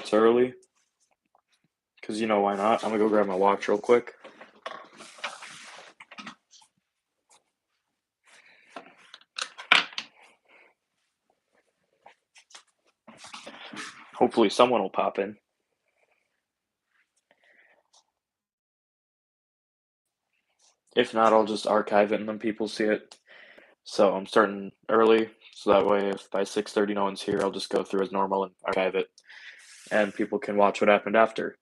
minutes early. Because you know why not? I'm going to go grab my watch real quick. Hopefully someone will pop in. If not, I'll just archive it and then people see it. So I'm starting early, so that way if by 6:30 no one's here, I'll just go through as normal and archive it. And people can watch what happened after.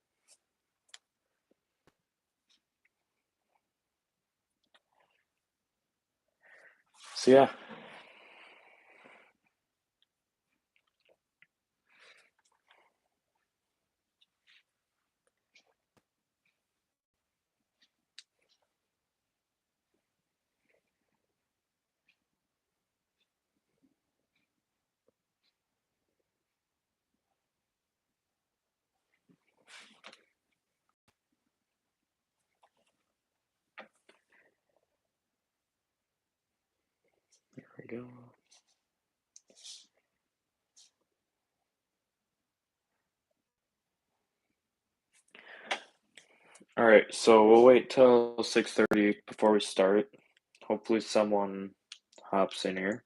So yeah. There we go. All right, so we'll wait till 6:30 before we start. Hopefully someone hops in here.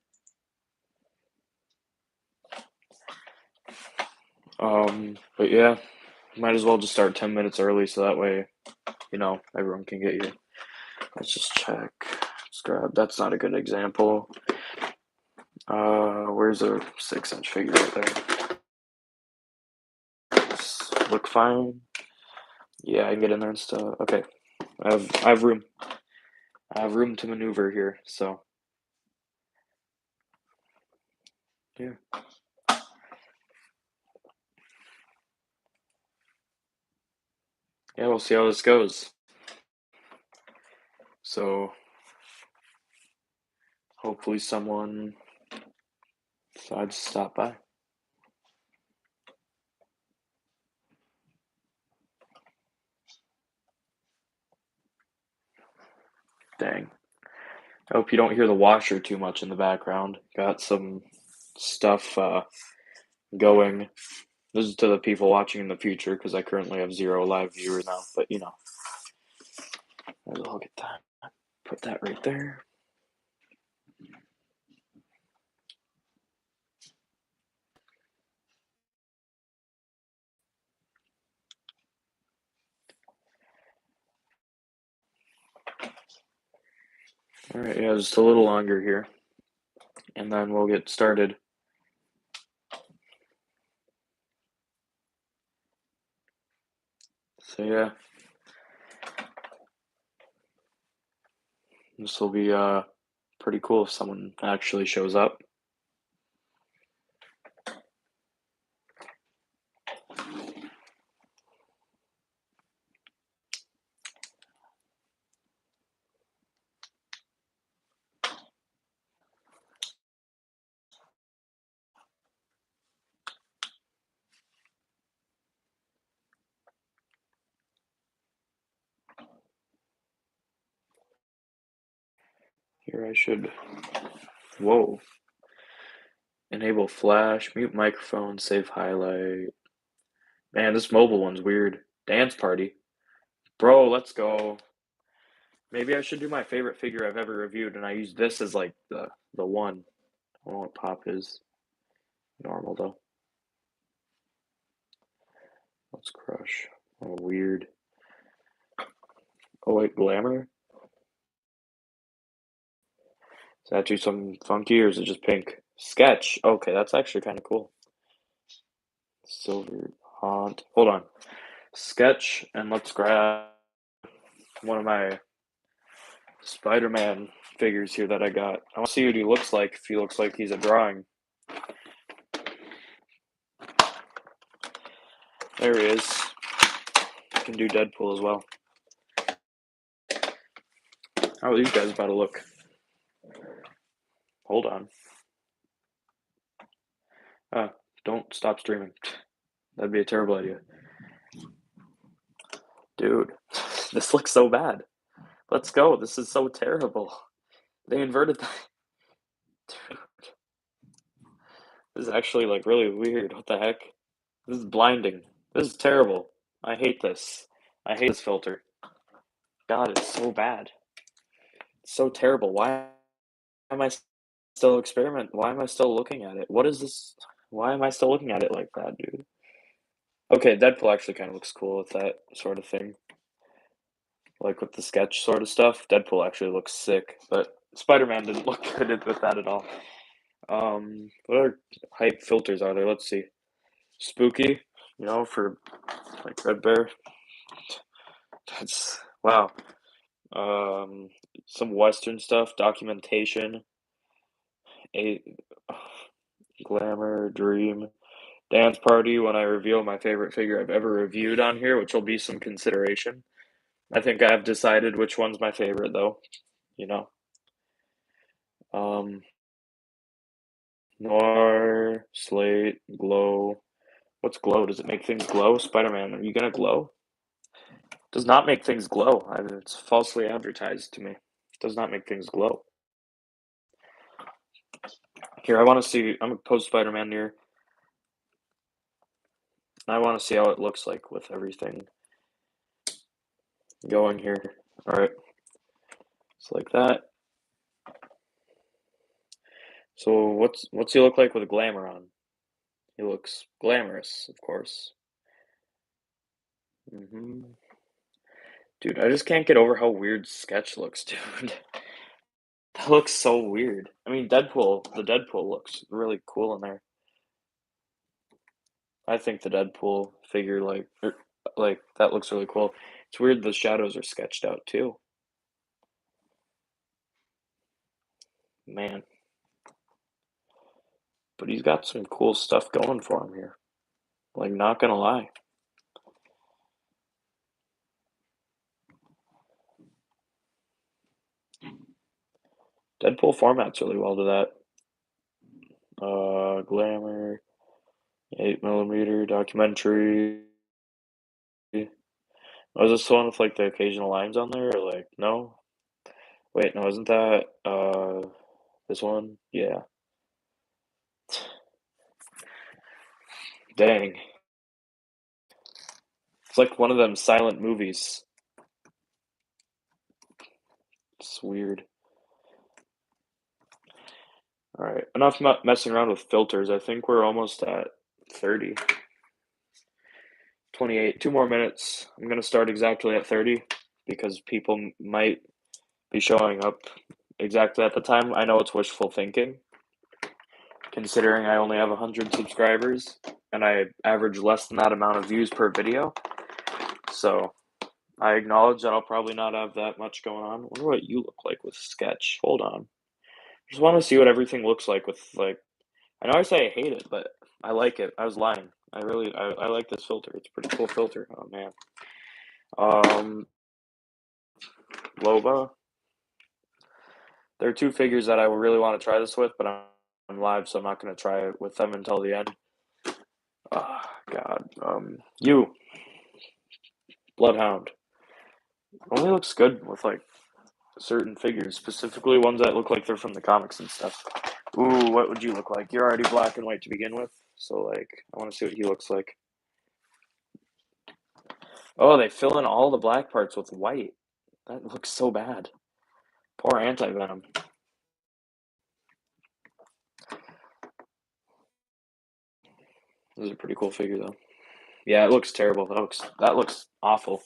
But yeah, might as well just start 10 minutes early so that way, you know, everyone can get here. Let's just check. Let's grab, that's not a good example. Where's a 6-inch figure right there? Look fine. Yeah, I can get in there and stuff. Okay, I have room. I have room to maneuver here, so yeah. Yeah, we'll see how this goes. So hopefully someone decides to stop by. Dang. I hope you don't hear the washer too much in the background. Got some stuff going. This is to the people watching in the future because I currently have 0 live viewers now, but you know. I'll get that. Put that right there. All right, yeah, just a little longer here, and then we'll get started. So yeah, this will be pretty cool if someone actually shows up. Here I should, whoa, enable flash, mute microphone, save highlight. Man, this mobile one's weird. Dance party. Bro, let's go. Maybe I should do my favorite figure I've ever reviewed, and I use this as like the one. I don't know what pop is. Normal though. Let's crush. Oh, weird. Oh wait, glamour? Is that actually something funky or is it just pink? Sketch. Okay, that's actually kind of cool. Silver haunt. Hold on. Sketch, and let's grab one of my Spider-Man figures here that I got. I want to see what he looks like, if he looks like he's a drawing. There he is. I can do Deadpool as well. How are these guys about to look? Hold on. Don't stop streaming. That'd be a terrible idea. Dude, this looks so bad. Let's go. This is so terrible. They inverted that. Dude. This is actually like really weird. What the heck? This is blinding. This is terrible. I hate this. I hate this filter. God, it's so bad. It's so terrible. Why am I still experiment? Why am I still looking at it? What is this? Why am I still looking at it like that, dude? Okay, Deadpool actually kind of looks cool with that sort of thing. Like with the sketch sort of stuff. Deadpool actually looks sick, but Spider-Man didn't look good with that at all. What other hype filters are there? Let's see. Spooky, for like Red Bear. That's wow. Um, some Western stuff, documentation, a glamour, dream, dance party. When I reveal my favorite figure I've ever reviewed on here, which will be some consideration. I think I've decided which one's my favorite, though. You know, um, Noir, Slate, Glow. What's glow? Does it make things glow? Spider-Man, are you gonna glow? Does not make things glow. It's falsely advertised to me. It does not make things glow. Here, I want to see. I'm gonna post Spider-Man here. I want to see how it looks like with everything going here. All right, it's like that. So what's he look like with glamour on? He looks glamorous, of course. Dude, I just can't get over how weird Sketch looks, dude. That looks so weird. I mean, the Deadpool looks really cool in there. I think the Deadpool figure, like that looks really cool. It's weird the shadows are sketched out too. Man. But he's got some cool stuff going for him here. Like, not gonna lie. Deadpool formats really well to that. Glamour, 8mm, documentary. Was this the one with like the occasional lines on there, or like no? Wait, no, isn't that this one? Yeah. Dang. It's like one of them silent movies. It's weird. All right, enough messing around with filters. I think we're almost at 30. 28. 2 more minutes. I'm gonna start exactly at 30 because people might be showing up exactly at the time. I know it's wishful thinking, considering I only have 100 subscribers and I average less than that amount of views per video. So I acknowledge that I'll probably not have that much going on. I wonder what you look like with Sketch. Hold on. Just want to see what everything looks like with, like, I know I say I hate it, but I like it. I was lying. I like this filter. It's a pretty cool filter. Oh man. Loba. There are two figures that I really want to try this with, but I'm live, so I'm not going to try it with them until the end. Oh, God. You. Bloodhound. Only looks good with, like, certain figures, specifically ones that look like they're from the comics and stuff. Ooh, what would you look like? You're already black and white to begin with, so, like, I want to see what he looks like. Oh, they fill in all the black parts with white. That looks so bad. Poor Anti-Venom. This is a pretty cool figure, though. Yeah, it looks terrible. That looks awful.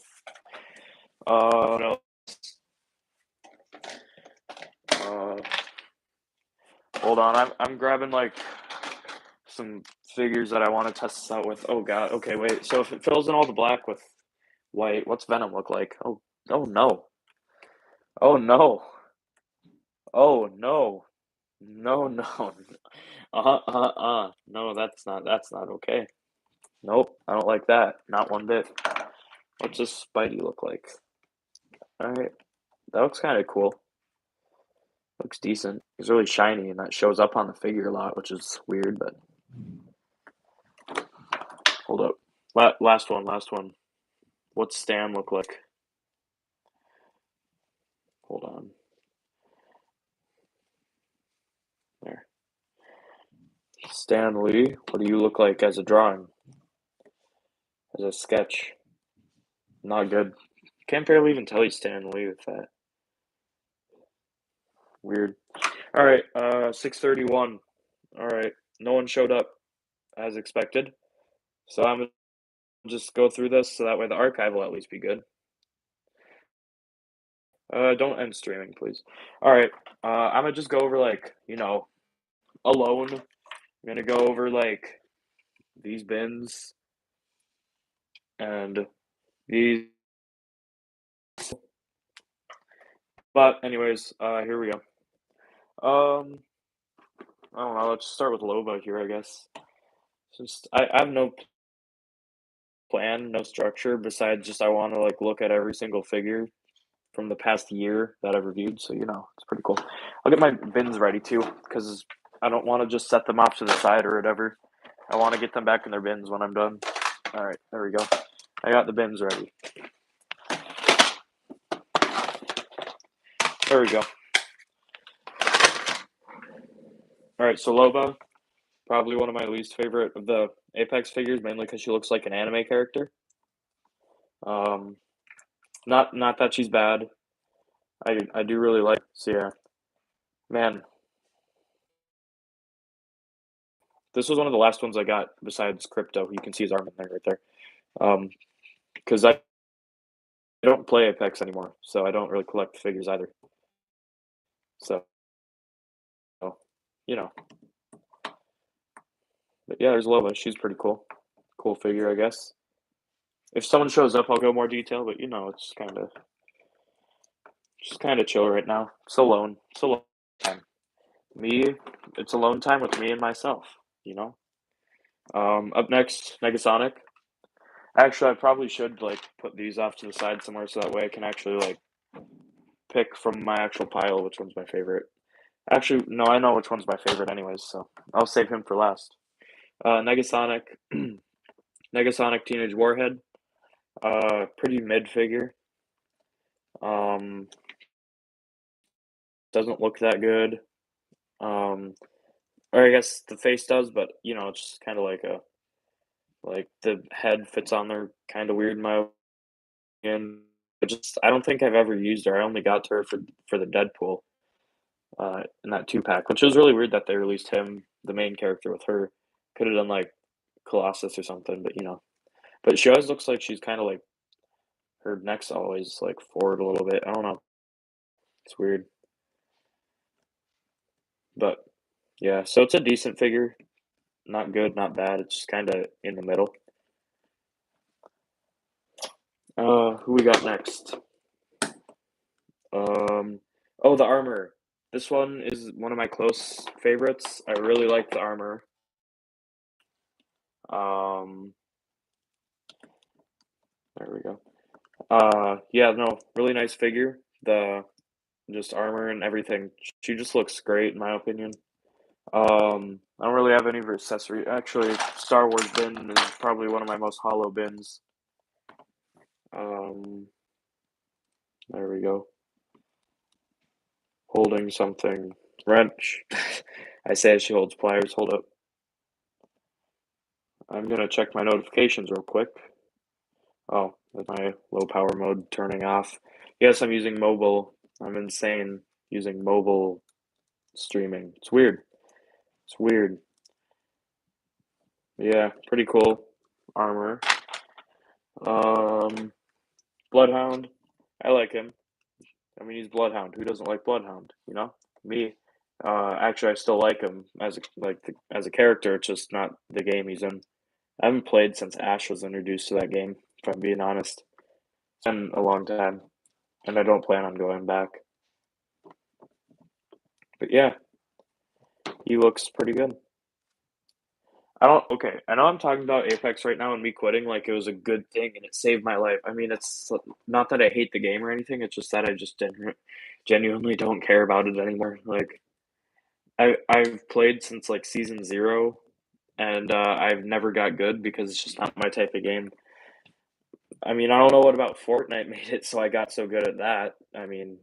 No. Uh, hold on. I'm grabbing like some figures that I want to test this out with. Oh God. Okay, wait. So if it fills in all the black with white, what's Venom look like? Oh no. Oh no. Oh no. No no. No, that's not okay. Nope, I don't like that. Not one bit. What's this Spidey look like? All right, that looks kind of cool. Looks decent. He's really shiny, and that shows up on the figure a lot, which is weird. But hold up, last one. What's Stan look like? Hold on. There. Stan Lee, what do you look like as a drawing? as a sketch. Not good. Can't barely even tell he's Stan Lee with that. Weird. All right, 6:31. All right, no one showed up as expected, so I'm gonna just go through this so that way the archive will at least be good. Don't end streaming, please. All right, I'm gonna just go over like alone. I'm gonna go over like these bins and these. But anyways, here we go. I don't know. Let's start with Loba here, I guess. Just I have no plan, no structure besides just I want to like look at every single figure from the past year that I've reviewed. So it's pretty cool. I'll get my bins ready too because I don't want to just set them off to the side or whatever. I want to get them back in their bins when I'm done. All right, there we go. I got the bins ready. There we go. All right, so Loba, probably one of my least favorite of the Apex figures, mainly because she looks like an anime character. Not that she's bad. I do really like. So yeah, man, this was one of the last ones I got besides Crypto. You can see his arm in there right there. Because I don't play Apex anymore, so I don't really collect the figures either. So, you know. But yeah, there's Loba. She's pretty cool. Cool figure, I guess. If someone shows up, I'll go more detail, but it's just kind of chill right now. It's alone. It's alone time. It's alone time with me and myself, you know? Up next, Negasonic. Actually, I probably should like put these off to the side somewhere so that way I can actually like pick from my actual pile which one's my favorite. Actually, no, I know which one's my favorite anyways, so I'll save him for last. Negasonic, Negasonic Teenage Warhead. Pretty mid figure. Um, doesn't look that good. Or I guess the face does, but it's just kind of like the head fits on there kind of weird in my opinion. But just I don't think I've ever used her. I only got to her for the Deadpool in that 2-pack, which was really weird that they released him, the main character, with her. Could have done like Colossus or something, but But she always looks like she's kind of like her neck's always like forward a little bit. I don't know. It's weird. But yeah, so it's a decent figure. Not good, not bad. It's just kind of in the middle. Who we got next? Oh, the armor. This one is one of my close favorites. I really like the armor. Um, there we go. Yeah, no, really nice figure. The just armor and everything. She just looks great in my opinion. I don't really have any of her accessory. Actually, Star Wars bin is probably one of my most hollow bins. Um, there we go. Holding something. Wrench. I say as she holds pliers. Hold up. I'm gonna check my notifications real quick. Oh, with my low power mode turning off. Yes, I'm using mobile. I'm insane using mobile streaming. It's weird. It's weird. Yeah, pretty cool armor. Um, Bloodhound. I like him. I mean, he's Bloodhound. Who doesn't like Bloodhound? Me. Actually, I still like him as a character. It's just not the game he's in. I haven't played since Ash was introduced to that game. If I'm being honest, it's been a long time, and I don't plan on going back. But yeah, he looks pretty good. Okay, I know I'm talking about Apex right now and me quitting like it was a good thing and it saved my life. I mean, it's not that I hate the game or anything, it's just that I just genuinely don't care about it anymore. Like, I've played since like season 0 and I've never got good because it's just not my type of game. I mean, I don't know what about Fortnite made it so I got so good at that. I mean,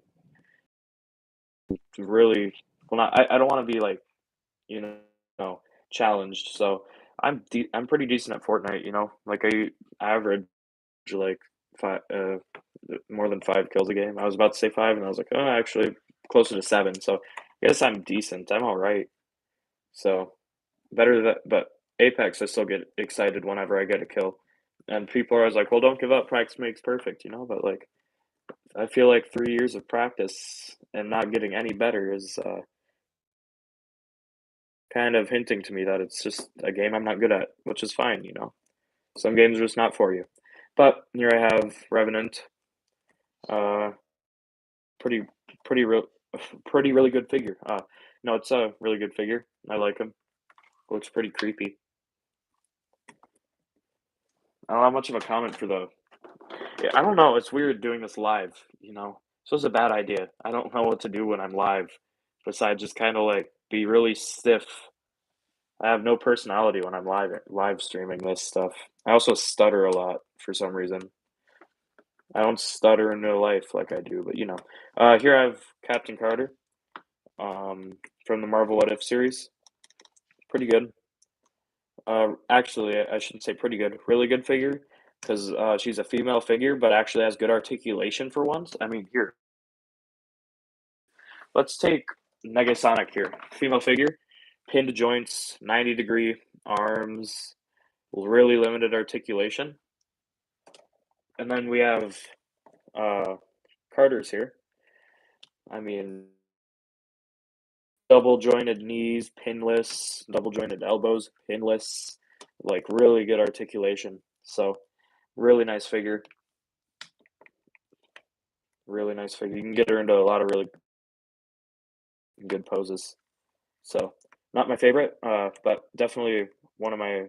really, well, not, I don't want to be like, you know, challenged. So I'm pretty decent at Fortnite, you know? Like, I average, like, 5, more than 5 kills a game. I was about to say 5, and I was like, "Oh, actually, closer to 7." So, I guess I'm decent. I'm alright. So, better that, but Apex, I still get excited whenever I get a kill. And people are always like, "Well, don't give up. Practice makes perfect," you know? But, like, I feel like 3 years of practice and not getting any better is, kind of hinting to me that it's just a game I'm not good at, which is fine, you know? Some games are just not for you. But here I have Revenant, uh, pretty pretty real pretty really good figure. No, it's a really good figure. I like him. Looks pretty creepy. I don't have much of a comment for the. Yeah, I don't know. It's weird doing this live. You know, so it's a bad idea. I don't know what to do when I'm live, besides just kind of like be really stiff. I have no personality when I'm live streaming this stuff. I also stutter a lot for some reason. I don't stutter in real life like I do, but you know. Here I have Captain Carter, from the Marvel What If series. Pretty good. Actually, I shouldn't say pretty good. Really good figure, because she's a female figure, but actually has good articulation for once. I mean, here, let's take Negasonic here. Female figure, pinned joints, 90-degree arms, really limited articulation. And then we have uh, Carter's here. I mean, double jointed knees, pinless, double jointed elbows, pinless, like really good articulation. So, really nice figure. Really nice figure. You can get her into a lot of really good poses. So, not my favorite, but definitely one of my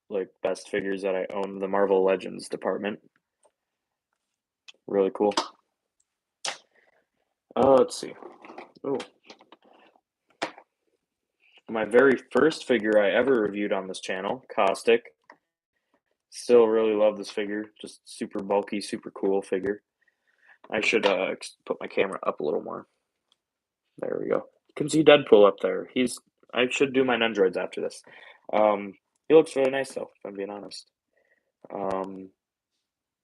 like best figures that I own. The Marvel Legends department. Really cool. Let's see. Oh, my very first figure I ever reviewed on this channel, Caustic. Still really love this figure. Just super bulky, super cool figure. I should put my camera up a little more. There we go. You can see Deadpool up there. I should do my Nendroids after this. He looks really nice though, if I'm being honest. Um,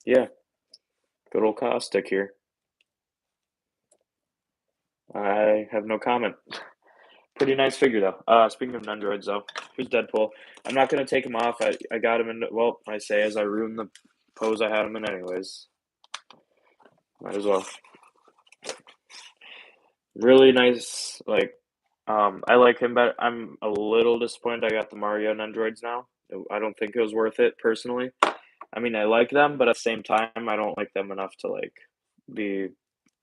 yeah, good old Caustic here. I have no comment. Pretty nice figure though. Speaking of Nendroids though, here's Deadpool. I'm not gonna take him off. I got him in. Well, I say as I ruined the pose I had him in anyways. Might as well. Really nice. Like, I like him better. I'm a little disappointed I got the Mario Nendroids now. I don't think it was worth it personally. I mean, I like them, but at the same time, I don't like them enough to like be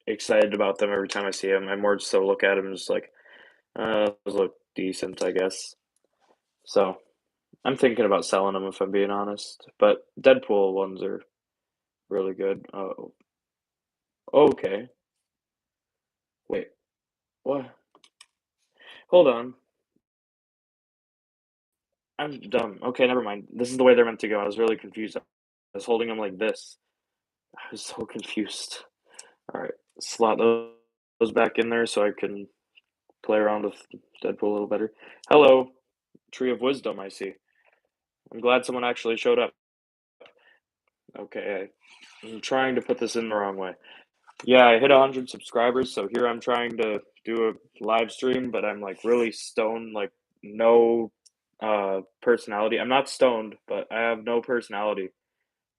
excited about them every time I see them. I more so look at them and just like, those look decent, I guess. So I'm thinking about selling them if I'm being honest. But Deadpool ones are really good. Oh, okay. Wait, what? Hold on. I'm dumb. Okay, never mind. This is the way they're meant to go. I was really confused. I was holding them like this. I was so confused. All right, slot those back in there so I can play around with Deadpool a little better. Hello, Tree of Wisdom, I see. I'm glad someone actually showed up. Okay, I'm trying to put this in the wrong way. Yeah, I hit 100 subscribers, so here I'm trying to do a live stream, but I'm like really stoned, like no personality. I'm not stoned, but I have no personality.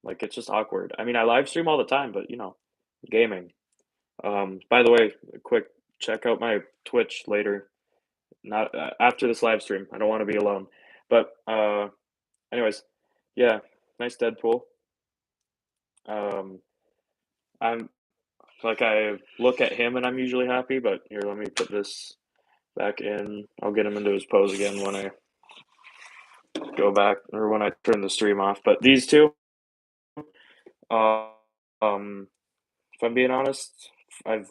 Like it's just awkward. I mean, I live stream all the time, but you know, gaming. By the way, quick check out my Twitch later. Not after this live stream. I don't want to be alone. But anyways, yeah, nice Deadpool. Um, I'm like I look at him and I'm usually happy, but here, let me put this back in. I'll get him into his pose again when I go back or when I turn the stream off. But these two, uh, um, if I'm being honest, I've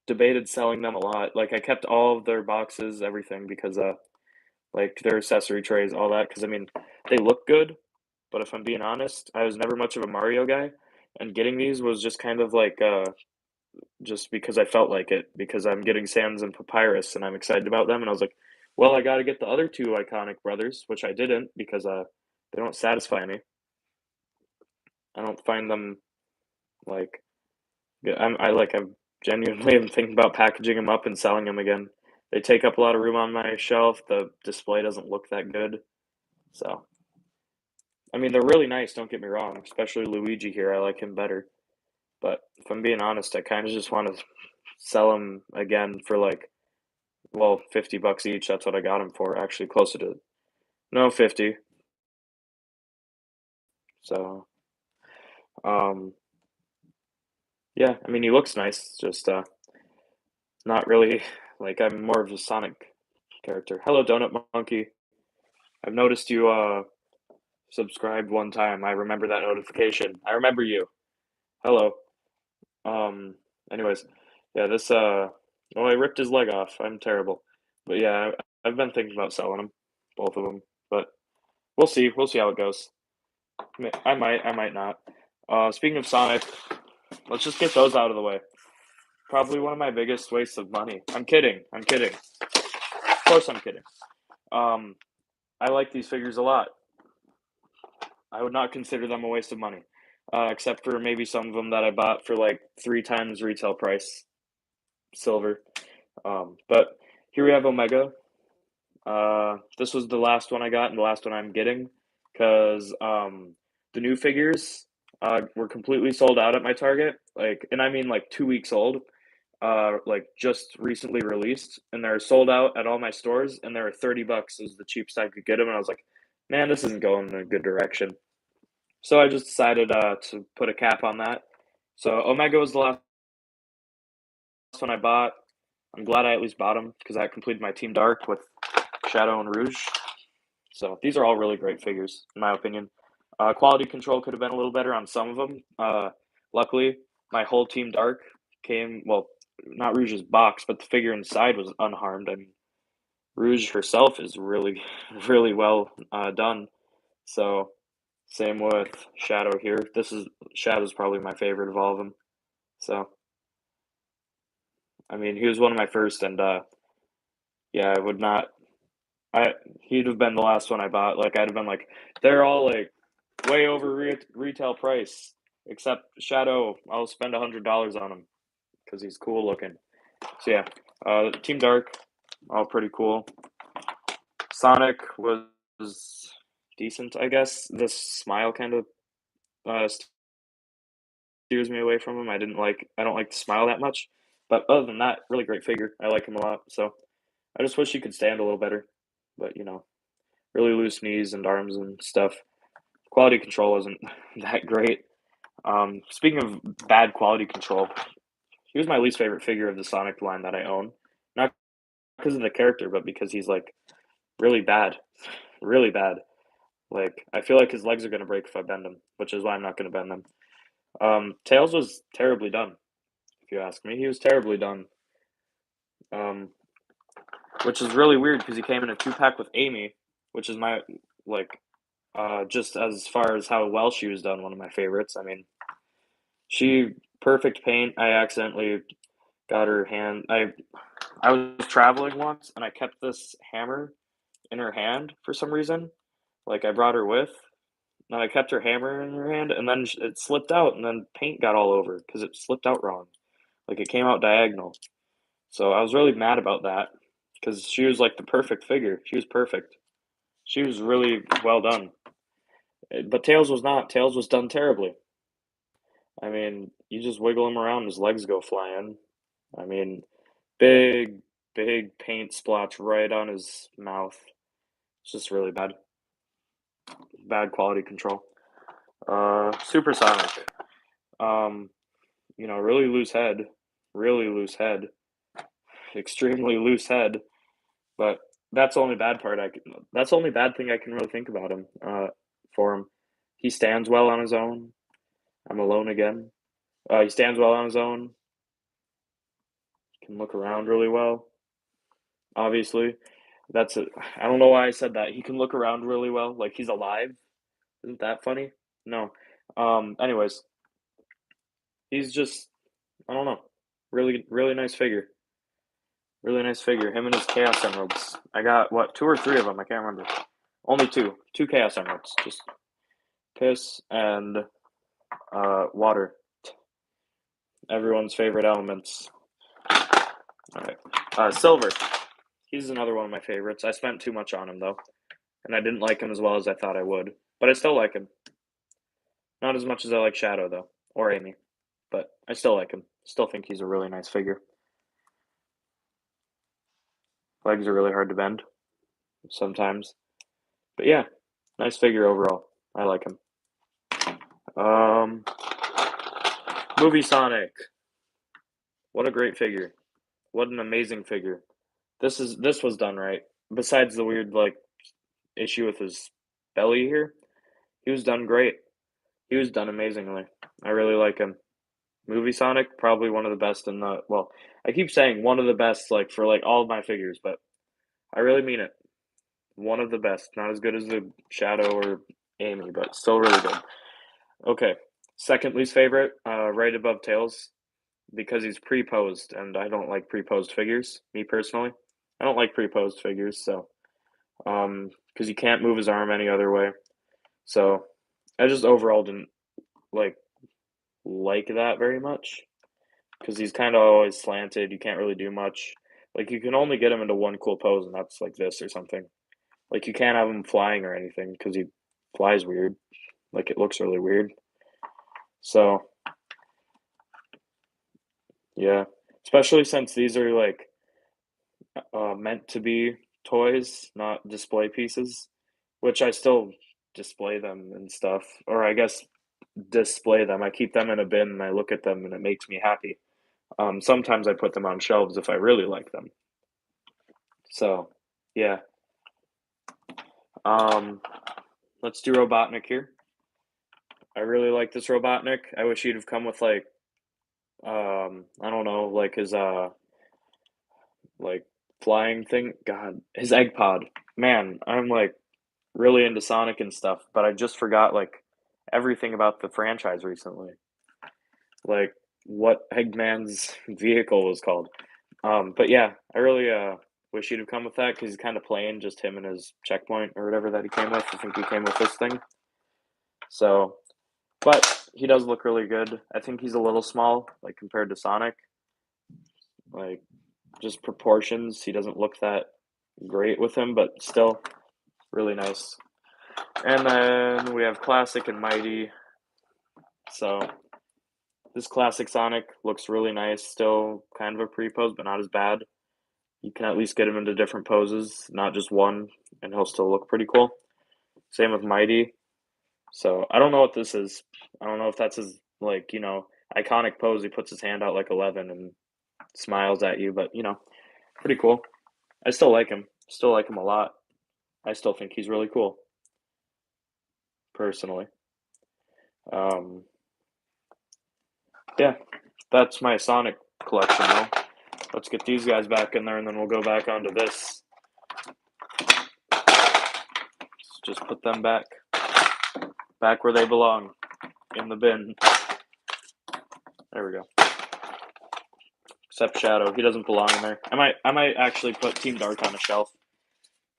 debated selling them a lot. Like I kept all of their boxes, everything, because like their accessory trays, all that. Because I mean, they look good, but if I'm being honest, I was never much of a Mario guy, and getting these was just kind of like just because I felt like it, because I'm getting Sans and Papyrus, and I'm excited about them, and I was like, well, I got to get the other two iconic brothers, which I didn't because They don't satisfy me. I don't find them like good. I'm genuinely am thinking about packaging them up and selling them again. They take up a lot of room on my shelf. The display doesn't look that good. So, I mean, they're really nice, don't get me wrong, especially Luigi here. I like him better. But if I'm being honest, I kind of just want to sell them again for like, well, $50 each. That's what I got them for. Actually, closer to, no, 50. So, um, yeah, I mean, he looks nice. Just not really like I'm more of a Sonic character. Hello, Donut Monkey. I've noticed you subscribed one time. I remember that notification. I remember you. Hello. Um, anyways, yeah, this oh, I ripped his leg off. I'm terrible. But yeah, I've been thinking about selling them, both of them. But we'll see. We'll see how it goes. I might not. Speaking of Sonic, let's just get those out of the way. Probably one of my biggest wastes of money. I'm kidding. I'm kidding. Of course I'm kidding. Um, I like these figures a lot. I would not consider them a waste of money, except for maybe some of them that I bought for like 3 times retail price, silver. But here we have Omega. This was the last one I got and the last one I'm getting because the new figures were completely sold out at my Target. Like, and I mean like 2 weeks old. Like just recently released, and they're sold out at all my stores, and they were $30 is the cheapest I could get them, and I was like, man, this isn't going in a good direction. So I just decided to put a cap on that. So Omega was the last one I bought. I'm glad I at least bought them because that completed my Team Dark with Shadow and Rouge. So these are all really great figures, in my opinion. Quality control could have been a little better on some of them. Luckily, my whole Team Dark came, well, not Rouge's box, but the figure inside was unharmed. I mean, Rouge herself is really, really well done. So same with Shadow here. Shadow's probably my favorite of all of them. So I mean, he was one of my first, and yeah, I would not. I He'd have been the last one I bought. Like I'd have been like, they're all like way over retail price, except Shadow. I'll spend $100 on him because he's cool looking. So yeah, Team Dark, all pretty cool. Sonic was decent, I guess. This smile kind of steers me away from him. I don't like the smile that much. But other than that, really great figure. I like him a lot. So I just wish he could stand a little better. But really loose knees and arms and stuff. Quality control isn't that great. Speaking of bad quality control, he was my least favorite figure of the Sonic line that I own. Not because of the character, but because he's like really bad. Really bad. Like I feel like his legs are gonna break if I bend them, which is why I'm not gonna bend them. Tails was terribly done, if you ask me. He was terribly done. Um, which is really weird because he came in a 2-pack with Amy, which is my like just as far as how well she was done, one of my favorites. I mean, she perfect paint. I accidentally got her hand. I was traveling once and I kept this hammer in her hand for some reason. Like I brought her with, and I kept her hammer in her hand, and then it slipped out, and then paint got all over because it slipped out wrong. Like it came out diagonal. So I was really mad about that because she was like the perfect figure. She was perfect. She was really well done. But Tails was not. Tails was done terribly. I mean, you just wiggle him around, his legs go flying. I mean, big, big paint splotch right on his mouth. It's just really bad. Bad quality control. Supersonic. Um, really loose head. Really loose head. Extremely loose head. But that's the only bad part that's the only bad thing I can really think about him, for him. He stands well on his own. I'm alone again. He stands well on his own. Can look around really well. Obviously, I don't know why I said that. He can look around really well, like he's alive. Isn't that funny? No. Anyways, he's just I don't know. Really, really nice figure. Really nice figure. Him and his Chaos Emeralds. I got what 2 or 3 of them. I can't remember. Only two Chaos Emeralds, just piss and water. Everyone's favorite elements. All right, Silver. He's another one of my favorites. I spent too much on him though, and I didn't like him as well as I thought I would. But I still like him. Not as much as I like Shadow though, or Amy, but I still like him. Still think he's a really nice figure. Legs are really hard to bend sometimes, but yeah, nice figure overall. I like him. Movie Sonic. What a great figure. What an amazing figure. This was done right. Besides the weird like issue with his belly here, he was done great. He was done amazingly. I really like him. Movie Sonic, probably one of the best in the, well, I keep saying one of the best like for like all of my figures, but I really mean it. One of the best. Not as good as the Shadow or Amy, but still really good. Okay. Second least favorite, right above Tails, because he's pre-posed, and I don't like pre-posed figures, me personally. I don't like pre-posed figures, so because you can't move his arm any other way. So I just overall didn't like that very much because he's kind of always slanted. You can't really do much. Like you can only get him into one cool pose, and that's like this or something. Like you can't have him flying or anything because he flies weird. Like it looks really weird. So yeah, especially since these are like meant to be toys, not display pieces, which I still display them and stuff. Or I guess display them. I keep them in a bin and I look at them and it makes me happy. Sometimes I put them on shelves if I really like them. So, yeah. Let's do Robotnik here. I really like this Robotnik. I wish he'd have come with like, I don't know, like his like flying thing. God, his egg pod. Man, I'm like really into Sonic and stuff, but I just forgot like everything about the franchise recently. Like what Eggman's vehicle was called. But yeah, I really wish he'd have come with that because he's kind of plain, just him and his checkpoint or whatever that he came with. I think he came with this thing. So, but he does look really good. I think he's a little small, like compared to Sonic. Like just proportions, he doesn't look that great with him, but still really nice. And then we have Classic and Mighty. So this Classic Sonic looks really nice. Still kind of a pre-pose, but not as bad. You can at least get him into different poses, not just one, and he'll still look pretty cool. Same with Mighty. So I don't know what this is. I don't know if that's his like, iconic pose. He puts his hand out like 11 and smiles at you, but pretty cool. I still like him. Still like him a lot. I still think he's really cool. Personally. Yeah, that's my Sonic collection though. Let's get these guys back in there and then we'll go back onto this. Let's just put them back where they belong, in the bin. There we go. Except Shadow, he doesn't belong in there. I might actually put Team Dark on a shelf.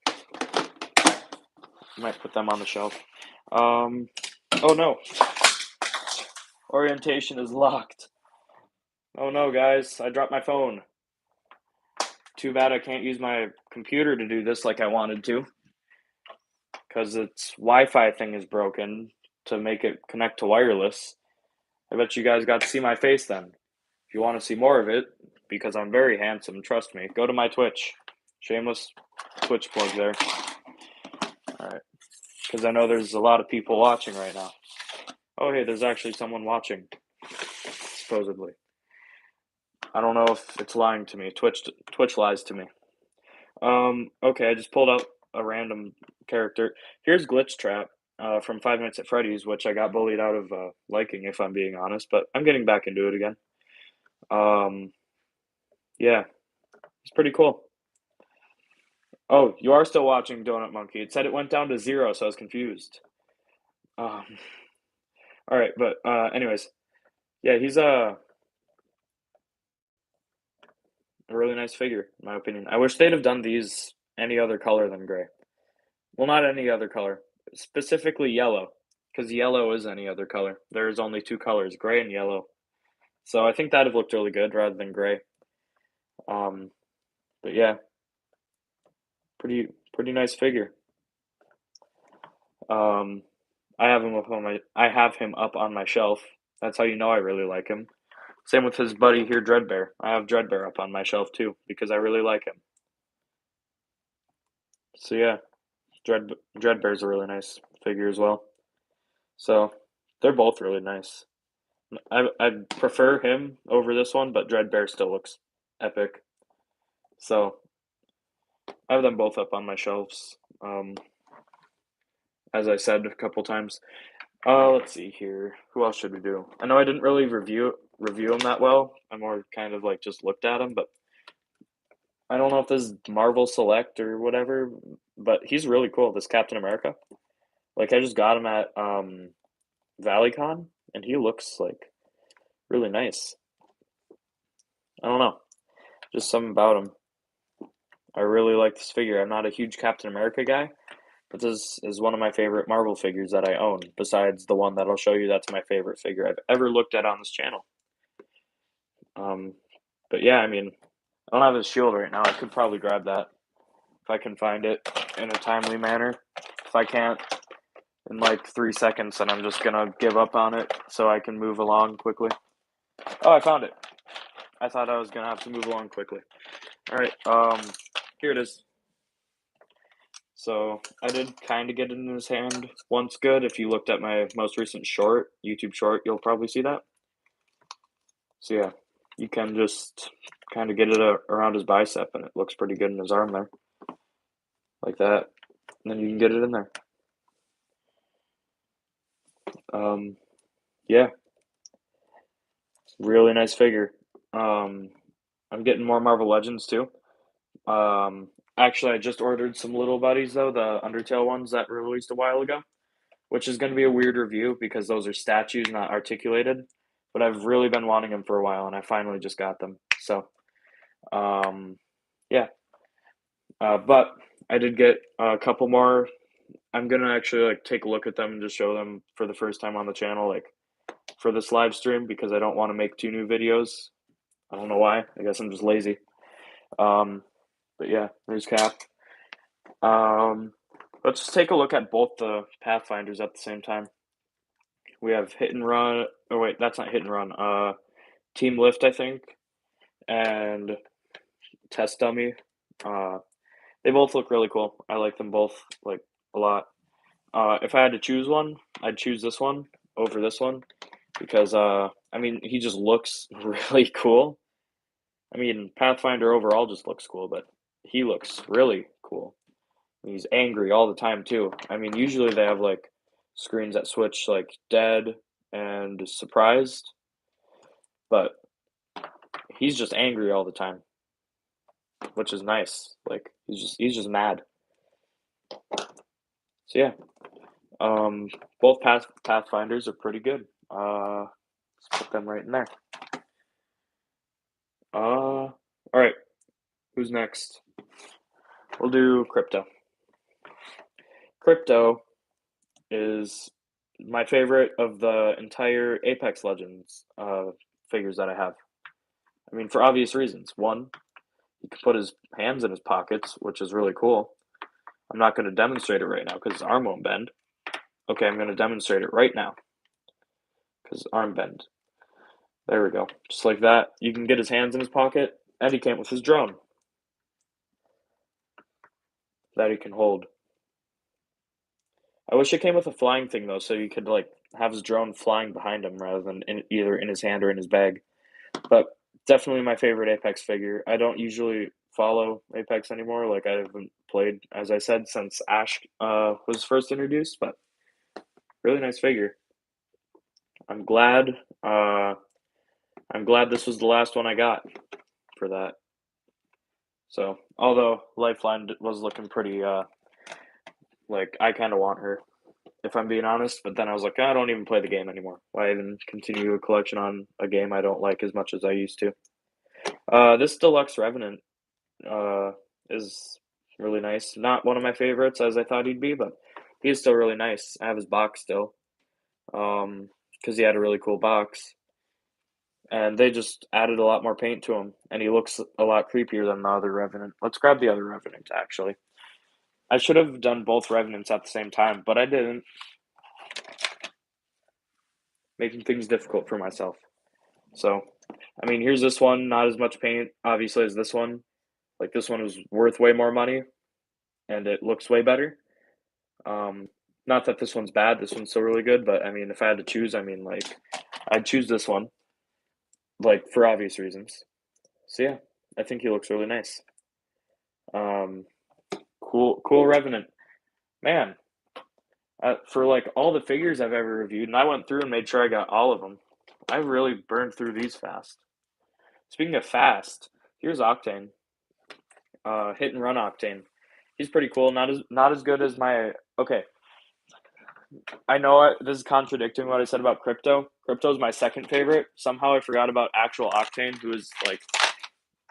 I might put them on the shelf. Oh no. Orientation is locked. Oh no, guys, I dropped my phone. Too bad I can't use my computer to do this like I wanted to. Because its Wi-Fi thing is broken to make it connect to wireless. I bet you guys got to see my face then. If you want to see more of it, because I'm very handsome, trust me, go to my Twitch. Shameless Twitch plug there. Alright. Because I know there's a lot of people watching right now. Oh, hey, there's actually someone watching. Supposedly. I don't know if it's lying to me. Twitch lies to me. Okay, I just pulled out a random character. Here's Glitch Trap from Five Nights at Freddy's, which I got bullied out of liking, if I'm being honest, but I'm getting back into it again. Yeah, it's pretty cool. Oh, you are still watching Donut Monkey. It said it went down to 0, so I was confused. All right, but anyways, yeah, he's a really nice figure, in my opinion. I wish they'd have done these any other color than gray. Well, not any other color, specifically yellow, because yellow is any other color. There's only two colors, gray and yellow. So I think that'd have looked really good rather than gray. Um, but yeah, pretty nice figure. Um, I have him up on my shelf. That's how you know I really like him. Same with his buddy here, Dreadbear. I have Dreadbear up on my shelf too because I really like him. So yeah, Dreadbear's a really nice figure as well. So they're both really nice. I prefer him over this one, but Dreadbear still looks epic. So I have them both up on my shelves. As I said a couple times. Let's see here. Who else should we do? I know I didn't really review him that well. I more kind of like just looked at him, but I don't know if this is Marvel Select or whatever, but he's really cool. This Captain America. Like I just got him at ValleyCon, and he looks like really nice. I don't know, just something about him. I really like this figure. I'm not a huge Captain America guy, but this is one of my favorite Marvel figures that I own, besides the one that I'll show you that's my favorite figure I've ever looked at on this channel. But yeah, I mean, I don't have his shield right now. I could probably grab that if I can find it in a timely manner. If I can't, in like 3 seconds, then I'm just gonna give up on it so I can move along quickly. Oh, I found it. I thought I was gonna have to move along quickly. All right, here it is. So I did kind of get it in his hand once good. If you looked at my most recent short, YouTube short, you'll probably see that. So yeah, you can just kind of get it around his bicep, and it looks pretty good in his arm there, like that. And then you can get it in there. Yeah, really nice figure. I'm getting more Marvel Legends too. Actually, I just ordered some little buddies though, the Undertale ones that were released a while ago, which is going to be a weird review because those are statues, not articulated. But I've really been wanting them for a while, and I finally just got them. So, yeah. But I did get a couple more. I'm gonna actually like take a look at them and just show them for the first time on the channel, like for this live stream, because I don't want to make two new videos. I don't know why. I guess I'm just lazy. But yeah, there's Cap. Let's just take a look at both the Pathfinders at the same time. We have Hit and Run. Oh wait, that's not Hit and Run. Team Lift, I think, and Test Dummy. They both look really cool. I like them both like a lot. If I had to choose one, I'd choose this one over this one because I mean he just looks really cool. I mean Pathfinder overall just looks cool, but he looks really cool. He's angry all the time too. I mean usually they have like screens that switch like dead and surprised, but he's just angry all the time, which is nice. Like he's just mad. So yeah, both Pathfinders are pretty good. Let's put them right in there. All right, who's next? We'll do Crypto. Crypto is my favorite of the entire Apex Legends figures that I have. I mean, for obvious reasons. One, he can put his hands in his pockets, which is really cool. I'm not going to demonstrate it right now because his arm won't bend. Okay, I'm going to demonstrate it right now because arm bend. There we go. Just like that. You can get his hands in his pocket, and he came with his drone that he can hold. I wish it came with a flying thing though, so you could like have his drone flying behind him rather than either in his hand or in his bag. But definitely my favorite Apex figure. I don't usually follow Apex anymore. Like I haven't played, as I said, since Ash was first introduced. But really nice figure. I'm glad. I'm glad this was the last one I got for that. So although Lifeline was looking pretty, like I kind of want her, if I'm being honest. But then I was like, I don't even play the game anymore. Why even continue a collection on a game I don't like as much as I used to? This Deluxe Revenant is really nice. Not one of my favorites as I thought he'd be, but he's still really nice. I have his box still, because he had a really cool box, and they just added a lot more paint to him, and he looks a lot creepier than the other Revenant. Let's grab the other Revenant, actually. I should have done both Revenants at the same time, but I didn't. Making things difficult for myself. So, I mean, here's this one, not as much paint, obviously, as this one. Like, this one was worth way more money, and it looks way better. Not that this one's bad, this one's still really good, but I mean, if I had to choose, I mean, like, I'd choose this one, like, for obvious reasons. So, yeah, I think he looks really nice. Cool Revenant. Man, for like all the figures I've ever reviewed, and I went through and made sure I got all of them. I really burned through these fast. Speaking of fast, here's Octane. Hit and run Octane. He's pretty cool. Not as good as my. Okay, I know this is contradicting what I said about Crypto. Crypto's my second favorite. Somehow I forgot about actual Octane, who is like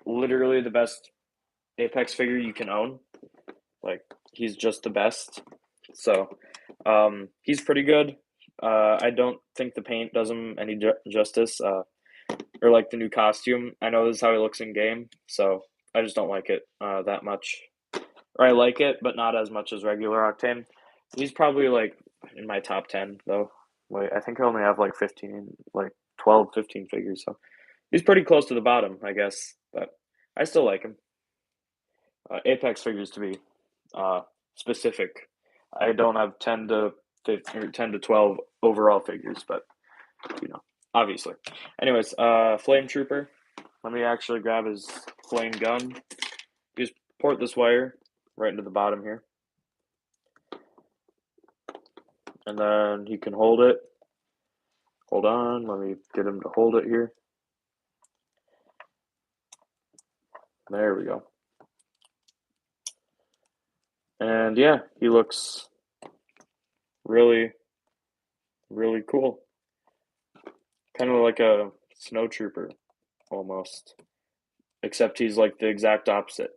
literally the best Apex figure you can own. Like, he's just the best. So, he's pretty good. I don't think the paint does him any justice, or like the new costume. I know this is how he looks in game, so I just don't like it that much. Or I like it, but not as much as regular Octane. He's probably like in my top 10 though. Like, I think I only have like 15, like 12, 15 figures, so he's pretty close to the bottom, I guess. But I still like him. Apex figures to be specific. I don't have 10 to 15 or 10 to 12 overall figures, but obviously. Anyways, Flame Trooper. Let me actually grab his flame gun. Just port this wire right into the bottom here. And then he can hold it. Hold on, let me get him to hold it here. There we go. And yeah, he looks really, really cool. Kind of like a snow trooper, almost. Except he's like the exact opposite.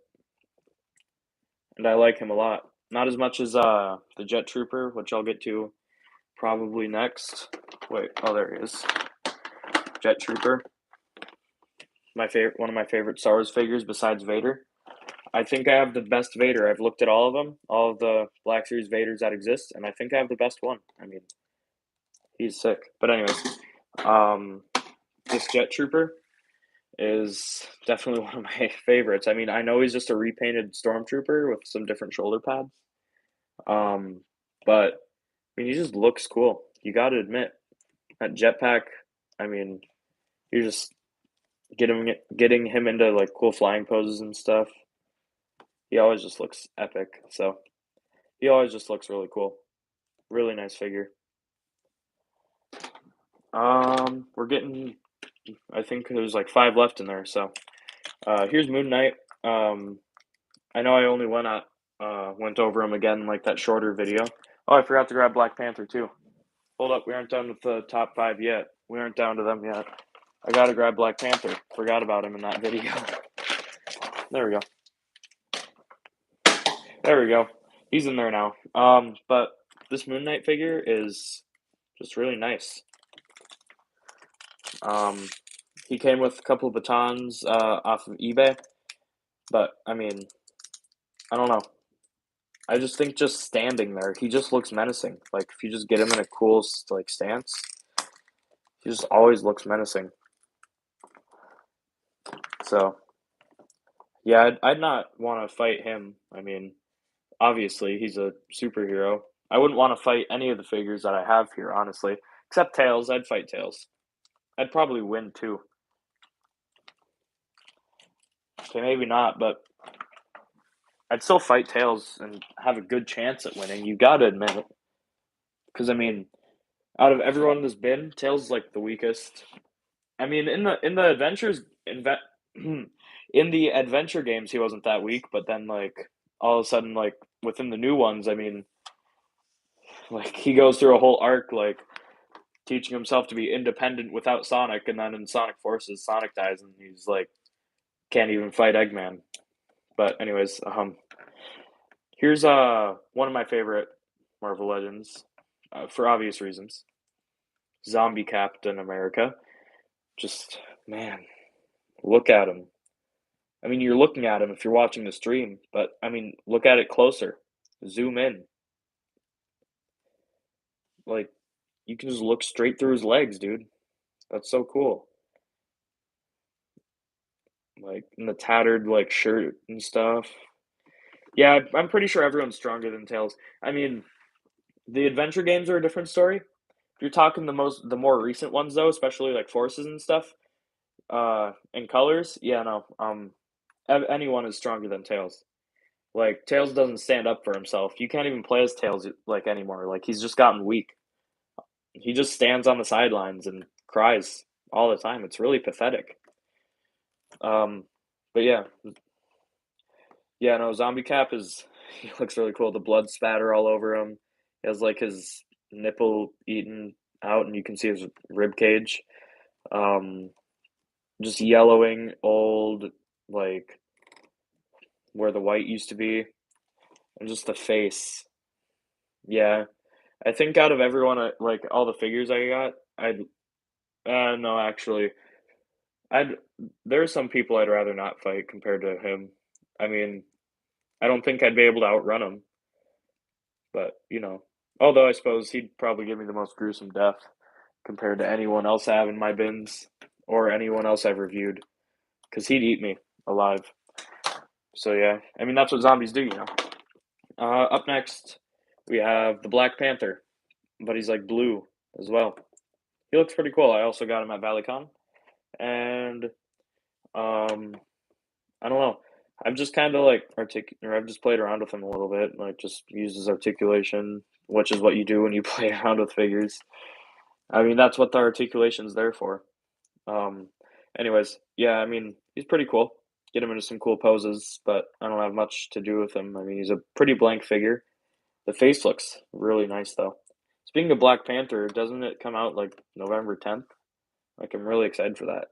And I like him a lot. Not as much as the Jet Trooper, which I'll get to probably next. Wait, oh, there he is. Jet Trooper. One of my favorite Star Wars figures besides Vader. I think I have the best Vader. I've looked at all of them, all of the Black Series Vaders that exist, and I think I have the best one. I mean, he's sick. But anyways, this Jet Trooper is definitely one of my favorites. I mean, I know he's just a repainted Stormtrooper with some different shoulder pads. But I mean, he just looks cool. You got to admit, that jetpack. I mean, you're just getting him into like cool flying poses and stuff. He always just looks epic. So he always just looks really cool. Really nice figure. We're getting. I think there's like 5 left in there. So here's Moon Knight. I know I only went over him again like that shorter video. Oh, I forgot to grab Black Panther too. Hold up, we aren't done with the top 5 yet. We aren't down to them yet. I gotta grab Black Panther. Forgot about him in that video. There we go. There we go. He's in there now. But this Moon Knight figure is just really nice. He came with a couple of batons off of eBay. But, I mean, I don't know. I just think just standing there, he just looks menacing. Like, if you just get him in a cool, like, stance, he just always looks menacing. So, yeah, I'd not want to fight him. I mean, obviously, he's a superhero. I wouldn't want to fight any of the figures that I have here, honestly. Except Tails. I'd fight Tails. I'd probably win, too. Okay, maybe not, but I'd still fight Tails and have a good chance at winning. You gotta admit it. Because, I mean, out of everyone in this bin, Tails is, like, the weakest. I mean, in the adventures, in the adventure games, he wasn't that weak, but then, like, all of a sudden, like, within the new ones, I mean, like, he goes through a whole arc, like, teaching himself to be independent without Sonic, and then in Sonic Forces, Sonic dies, and he's, like, can't even fight Eggman. But anyways, Here's one of my favorite Marvel Legends, for obvious reasons. Zombie Captain America. Just man, look at him. I mean, you're looking at him if you're watching the stream, but I mean, look at it closer. Zoom in. Like, you can just look straight through his legs, dude. That's so cool. Like, in the tattered, like, shirt and stuff. Yeah, I'm pretty sure everyone's stronger than Tails. I mean, the adventure games are a different story. If you're talking the more recent ones though, especially like Forces and stuff, and Colors, yeah, no, anyone is stronger than Tails. Like Tails doesn't stand up for himself. You can't even play as Tails like anymore. Like he's just gotten weak. He just stands on the sidelines and cries all the time. It's really pathetic. Um, but yeah, yeah, no, Zombie Cap is he looks really cool. The blood spatter all over him. He has like his nipple eaten out, and you can see his rib cage. Um, just yellowing, old, like where the white used to be, and just the face. Yeah, I think out of everyone, like all the figures I got, I'd no, actually, I'd there's some people I'd rather not fight compared to him. I mean, I don't think I'd be able to outrun him, but although I suppose he'd probably give me the most gruesome death compared to anyone else I have in my bins or anyone else I've reviewed, because he'd eat me alive. So yeah, I mean that's what zombies do. Up next, we have the Black Panther, but he's like blue as well. He looks pretty cool. I also got him at ValleyCon, and um, I don't know. I've just kind of like I've just played around with him a little bit, like just used his articulation, which is what you do when you play around with figures. I mean, that's what the articulation's there for. Um, anyways, yeah, I mean, he's pretty cool. Get him into some cool poses, but I don't have much to do with him. I mean, he's a pretty blank figure. The face looks really nice though. Speaking of Black Panther, doesn't it come out like November 10th? Like I'm really excited for that.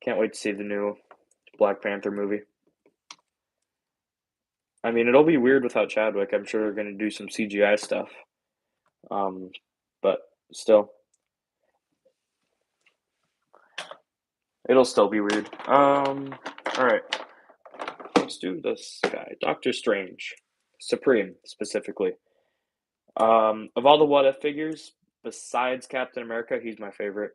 Can't wait to see the new Black Panther movie. I mean, it'll be weird without Chadwick. I'm sure they're going to do some CGI stuff. Um, but still, it'll still be weird. All right. Let's do this guy. Doctor Strange. Supreme, specifically. Of all the What If figures, besides Captain America, he's my favorite.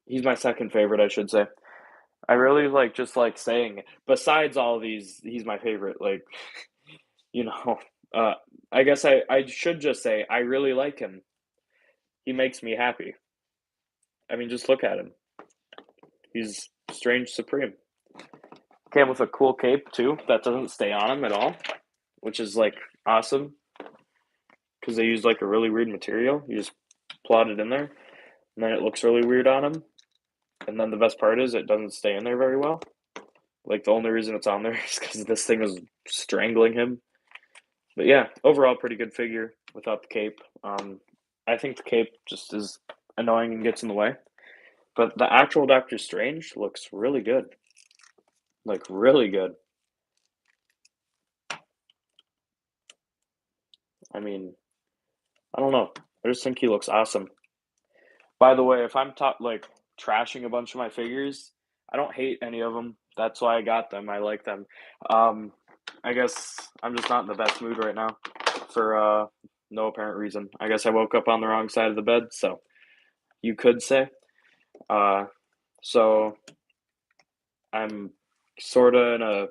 He's my second favorite, I should say. I really just like saying, besides all these, he's my favorite. Like, you know, uh, I guess I should just say, I really like him. He makes me happy. I mean, just look at him. He's Strange Supreme. Came with a cool cape, too, that doesn't stay on him at all, which is like awesome because they use like a really weird material. You just plot it in there, and then it looks really weird on him. And then the best part is it doesn't stay in there very well. Like the only reason it's on there is because this thing is strangling him. But yeah, overall pretty good figure without the cape. I think the cape just is annoying and gets in the way. But the actual Doctor Strange looks really good. Like really good. I mean, I don't know. I just think he looks awesome. By the way, if I'm like trashing a bunch of my figures, I don't hate any of them. That's why I got them. I like them. Um, I guess I'm just not in the best mood right now for no apparent reason. I guess I woke up on the wrong side of the bed, so you could say. Uh, so I'm sort of in a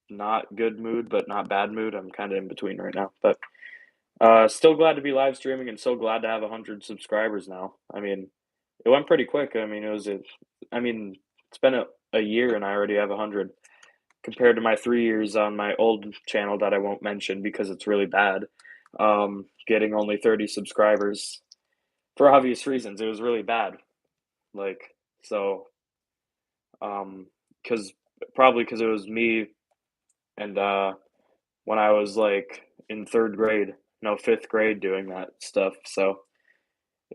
not good mood, but not bad mood. I'm kind of in between right now, but still glad to be live streaming and so glad to have 100 subscribers now. I mean, it went pretty quick. I mean, I mean, it's been a year and I already have 100 compared to my 3 years on my old channel that I won't mention because it's really bad. Getting only 30 subscribers for obvious reasons. It was really bad. Like, so, because probably because it was me and when I was like in third grade, no, fifth grade doing that stuff. So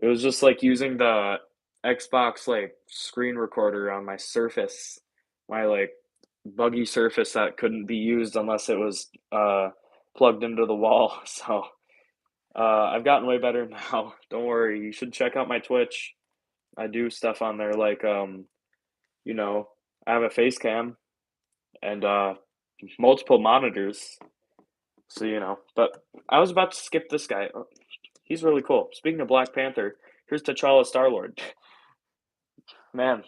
it was just like using the Xbox like screen recorder on my Surface, my like buggy surface that couldn't be used unless it was plugged into the wall. So I've gotten way better now. Don't worry. You should check out my Twitch. I do stuff on there like you know, I have a face cam and multiple monitors. So but I was about to skip this guy. Oh, he's really cool. Speaking of Black Panther, here's T'Challa Star-Lord. Man,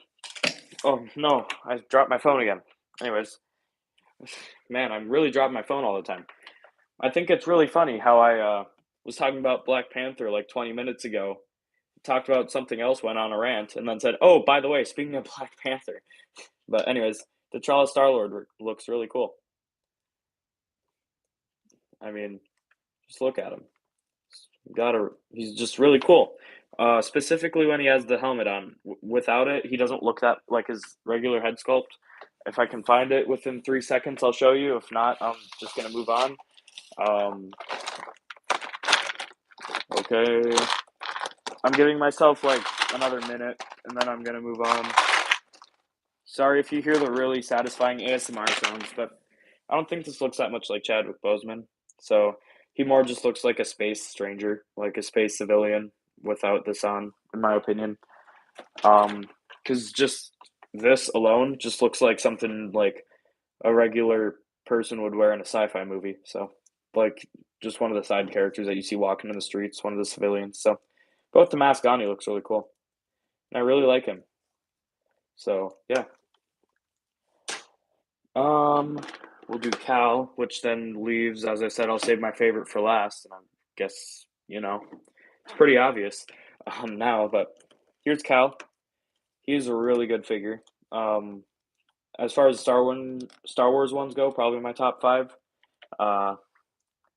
oh no, I dropped my phone again. Anyways, man, I'm really dropping my phone all the time. I think it's really funny how I was talking about Black Panther like 20 minutes ago, talked about something else, went on a rant, and then said, "Oh, by the way, speaking of Black Panther." But anyways, T'Challa Star-Lord looks really cool. I mean, just look at him. He's just really cool. Specifically when he has the helmet on. Without it, he doesn't look that like his regular head sculpt. If I can find it within 3 seconds, I'll show you. If not, I'm just gonna move on. Um, okay, I'm giving myself like another minute, and then I'm gonna move on. Sorry if you hear the really satisfying ASMR sounds, but I don't think this looks that much like Chadwick Boseman. So he more just looks like a space stranger, like a space civilian without this on, in my opinion. Because just this alone just looks like something like a regular person would wear in a sci-fi movie. So like just one of the side characters that you see walking in the streets, one of the civilians. So but with the mask on, he looks really cool. And I really like him. So yeah. Um, we'll do Cal, which then leaves, as I said, I'll save my favorite for last, and I guess, it's pretty obvious now, but here's Cal. He's a really good figure. Um, as far as Star Wars ones go, probably my top five. Uh,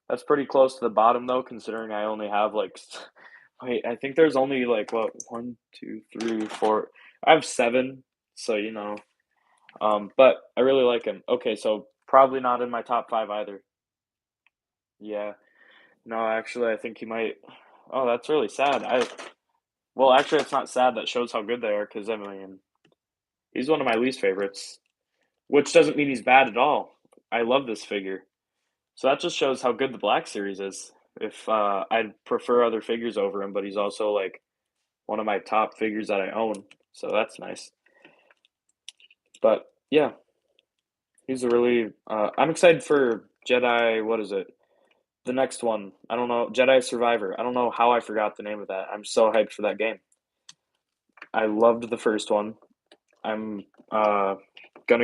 that's pretty close to the bottom though, considering I only have like, wait, I think there's only like what, one, two, three, four. I have seven, so but I really like him. Okay, so probably not in my top five either. Yeah. No, actually, I think he might. Oh, that's really sad. Well, actually, it's not sad. That shows how good they are. Because I mean, he's one of my least favorites, which doesn't mean he's bad at all. I love this figure. So that just shows how good the Black Series is. If I'd prefer other figures over him, but he's also like one of my top figures that I own. So that's nice. But yeah, he's a really. I'm excited for Jedi. What is it? The next one. I don't know. Jedi Survivor. I don't know how I forgot the name of that. I'm so hyped for that game. I loved the first one. I'm gonna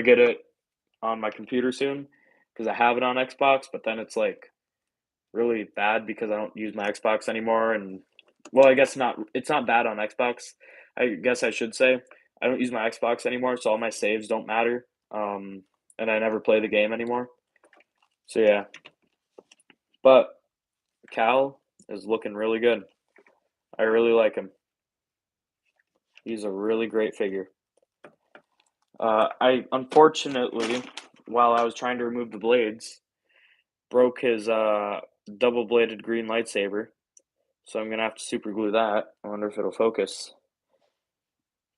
get it on my computer soon because I have it on Xbox, but then it's like really bad because I don't use my Xbox anymore. And well, I guess not. It's not bad on Xbox. I guess I should say I don't use my Xbox anymore, so all my saves don't matter. And I never play the game anymore. So yeah, but Cal is looking really good. I really like him. He's a really great figure. I unfortunately, while I was trying to remove the blades, broke his double bladed green lightsaber. So I'm gonna have to super glue that. I wonder if it'll focus.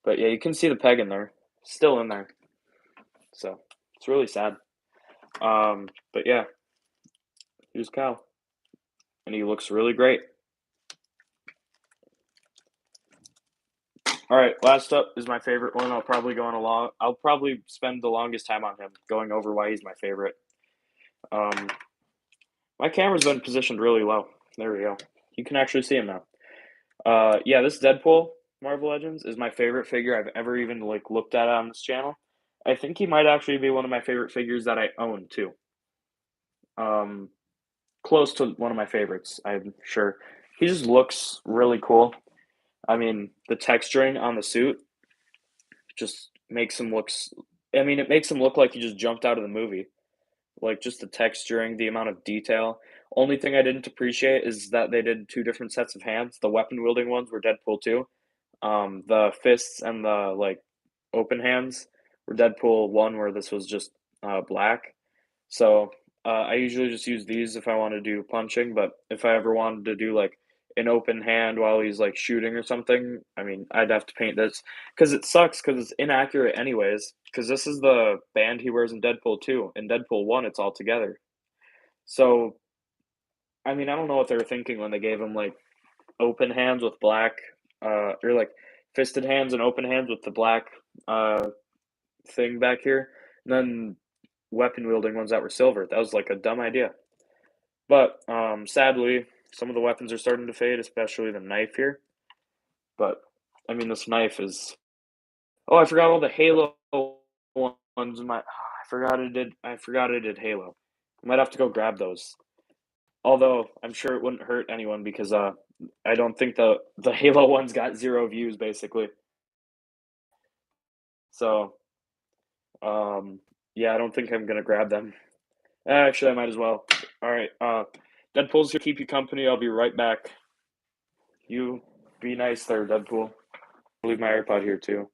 But yeah, you can see the peg in there, still in there. So it's really sad. But yeah, here's Cal, and he looks really great. All right, last up is my favorite one. I'll probably spend the longest time on him, going over why he's my favorite. Um, my camera's been positioned really low. There we go. You can actually see him now. Yeah, this Deadpool Marvel Legends is my favorite figure I've ever even like looked at on this channel. I think he might actually be one of my favorite figures that I own too. Um, Close to one of my favorites, I'm sure. He just looks really cool. I mean, the texturing on the suit just makes him looks. I mean, it makes him look like he just jumped out of the movie. Like just the texturing, the amount of detail. Only thing I didn't appreciate is that they did two different sets of hands. The weapon wielding ones were Deadpool too. The fists and the like open hands were Deadpool one, where this was just black. So I usually just use these if I want to do punching, but if I ever wanted to do like an open hand while he's like shooting or something. I mean, I'd have to paint this because it sucks because it's inaccurate anyways. Because this is the band he wears in Deadpool 2. In Deadpool 1, it's all together. So, I mean, I don't know what they were thinking when they gave him like open hands with black, or like fisted hands and open hands with the black thing back here, and then weapon wielding ones that were silver. That was like a dumb idea. But sadly, some of the weapons are starting to fade, especially the knife here. But I mean, this knife is. Oh, I forgot all the Halo ones. I forgot I did. I forgot I did Halo. I might have to go grab those. Although I'm sure it wouldn't hurt anyone because I don't think the Halo ones got 0 views basically. So yeah, I don't think I'm gonna grab them. Actually, I might as well. All right. Deadpool's here to keep you company. I'll be right back. You be nice there, Deadpool. I'll leave my AirPod here too.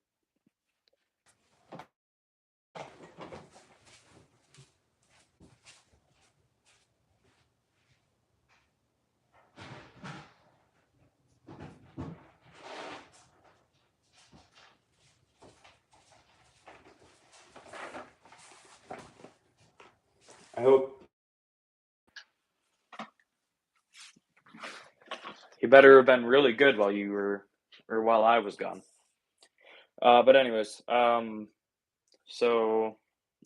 I hope he better have been really good while you were, or while I was gone. But anyways, so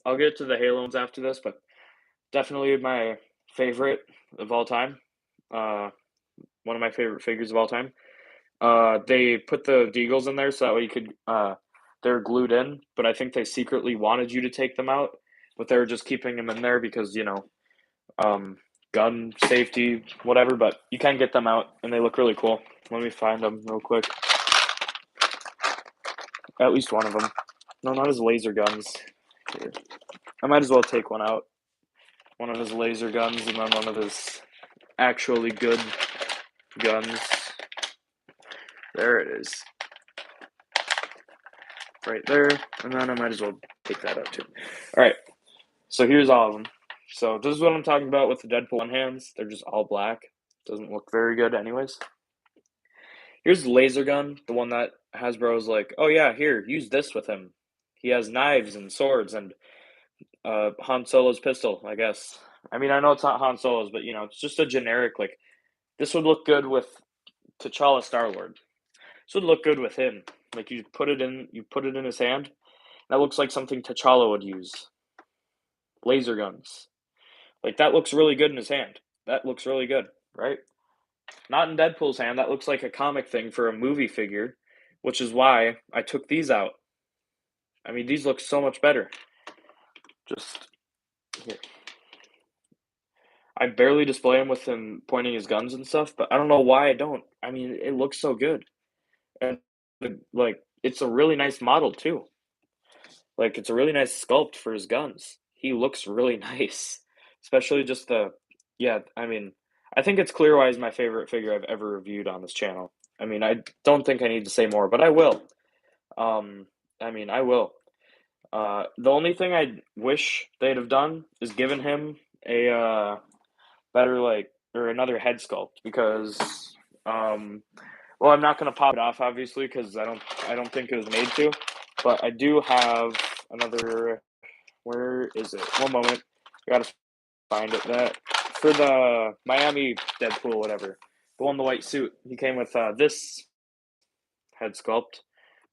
I'll get to the Halo ones after this, but definitely my favorite of all time. One of my favorite figures of all time. They put the Deagles in there so that way you could. They're glued in, but I think they secretly wanted you to take them out, but they were just keeping them in there because gun safety, whatever. But you can get them out, and they look really cool. Let me find them real quick. At least one of them. No, not his laser guns. Here. I might as well take one out. One of his laser guns, and then one of his actually good guns. There it is. Right there, and then I might as well take that out too. All right, so here's all of them. So this is what I'm talking about with the Deadpool 1 hands. They're just all black. Doesn't look very good anyways. Here's the laser gun, the one that Hasbro's like, oh yeah, here, use this with him. He has knives and swords and Han Solo's pistol, I guess. I mean, I know it's not Han Solo's, but it's just a generic, like, this would look good with T'Challa Star-Lord. This would look good with him. Like, you put it in his hand. That looks like something T'Challa would use. Laser guns. Like, that looks really good in his hand. That looks really good, right? Not in Deadpool's hand. That looks like a comic thing for a movie figure, which is why I took these out. I mean, these look so much better. Just here. I barely display him with him pointing his guns and stuff, but I don't know why I don't. I mean, it looks so good. And, like, it's a really nice model, too. Like, it's a really nice sculpt for his guns. He looks really nice. Especially just yeah, I mean, I think it's clear why he's my favorite figure I've ever reviewed on this channel. I mean, I don't think I need to say more, but I will. I mean, I will. The only thing I wish they'd have done is given him a better, like, or another head sculpt because, well, I'm not gonna pop it off obviously because I don't think it was made to, but I do have another. Where is it? One moment, I gotta find it. That for the Miami Deadpool, whatever, the one in the white suit. He came with this head sculpt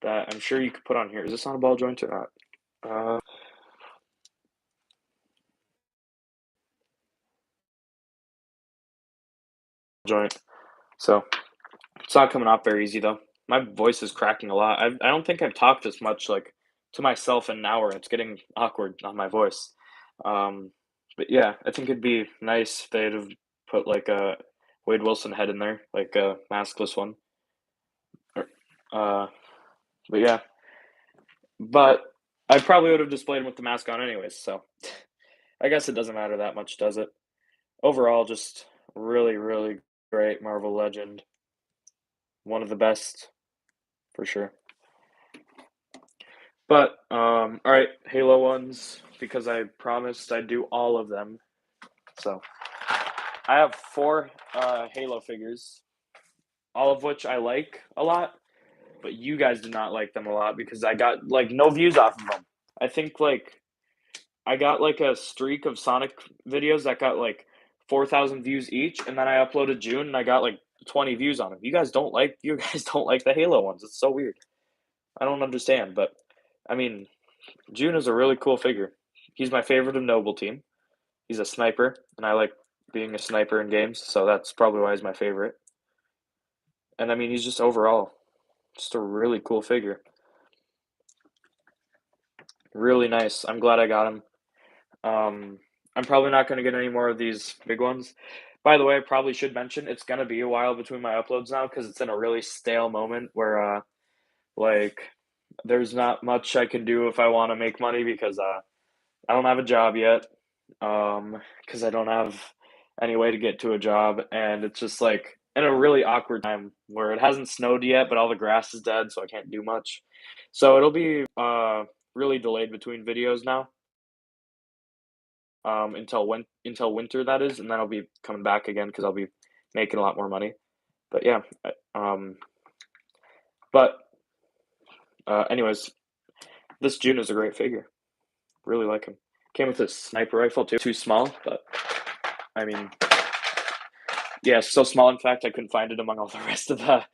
that I'm sure you could put on here. Is this on a ball joint or not? Joint. So it's not coming off very easy though. My voice is cracking a lot. I don't think I've talked this much like to myself in an hour. It's getting awkward on my voice. But yeah, I think it'd be nice if they'd have put like a Wade Wilson head in there, like a maskless one. Uh, but yeah, but I probably would have displayed him with the mask on anyways. So I guess it doesn't matter that much, does it? Overall, just really, really great Marvel Legend. One of the best for sure. But all right, Halo ones because I promised I'd do all of them. So I have 4 Halo figures. all of which I like a lot, but you guys did not like them a lot because I got like no views off of them. I think like I got like a streak of Sonic videos that got like 4,000 views each, and then I uploaded June and I got like 20 views on them. You guys don't like the Halo ones. It's so weird. I don't understand, but I mean, June is a really cool figure. He's my favorite of Noble Team. He's a sniper, and I like being a sniper in games, so that's probably why he's my favorite. And I mean, he's just overall just a really cool figure. Really nice. I'm glad I got him. I'm probably not going to get any more of these big ones. By the way, I probably should mention it's going to be a while between my uploads now because it's in a really stale moment where, like, there's not much I can do if I want to make money because I don't have a job yet. Because I don't have any way to get to a job, and it's just like in a really awkward time where it hasn't snowed yet, but all the grass is dead, so I can't do much. So it'll be really delayed between videos now. Until winter that is, and then I'll be coming back again because I'll be making a lot more money. But yeah, but anyways, this June is a great figure. Really like him. Came with a sniper rifle too. Too small, but I mean, yeah, so small. In fact, I couldn't find it among all the rest of the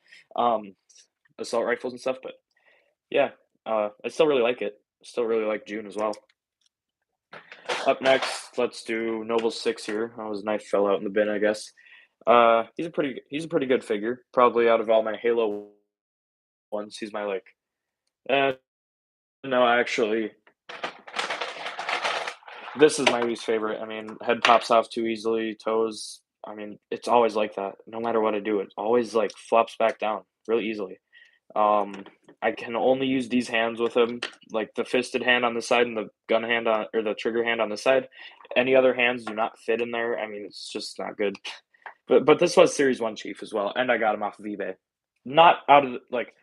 assault rifles and stuff. But yeah, I still really like it. Still really like June as well. Up next, let's do Noble 6 here. Oh, his knife fell out in the bin, I guess. He's a pretty good figure. Probably out of all my Halo ones, he's my like. No, actually, this is my least favorite. I mean, head pops off too easily. Toes. I mean, it's always like that. No matter what I do, it always like flops back down really easily. I can only use these hands with him, like the fisted hand on the side and the gun hand on, or the trigger hand on the side. Any other hands do not fit in there. I mean, it's just not good. But this was Series 1 Chief as well, and I got him off of eBay. Not out of like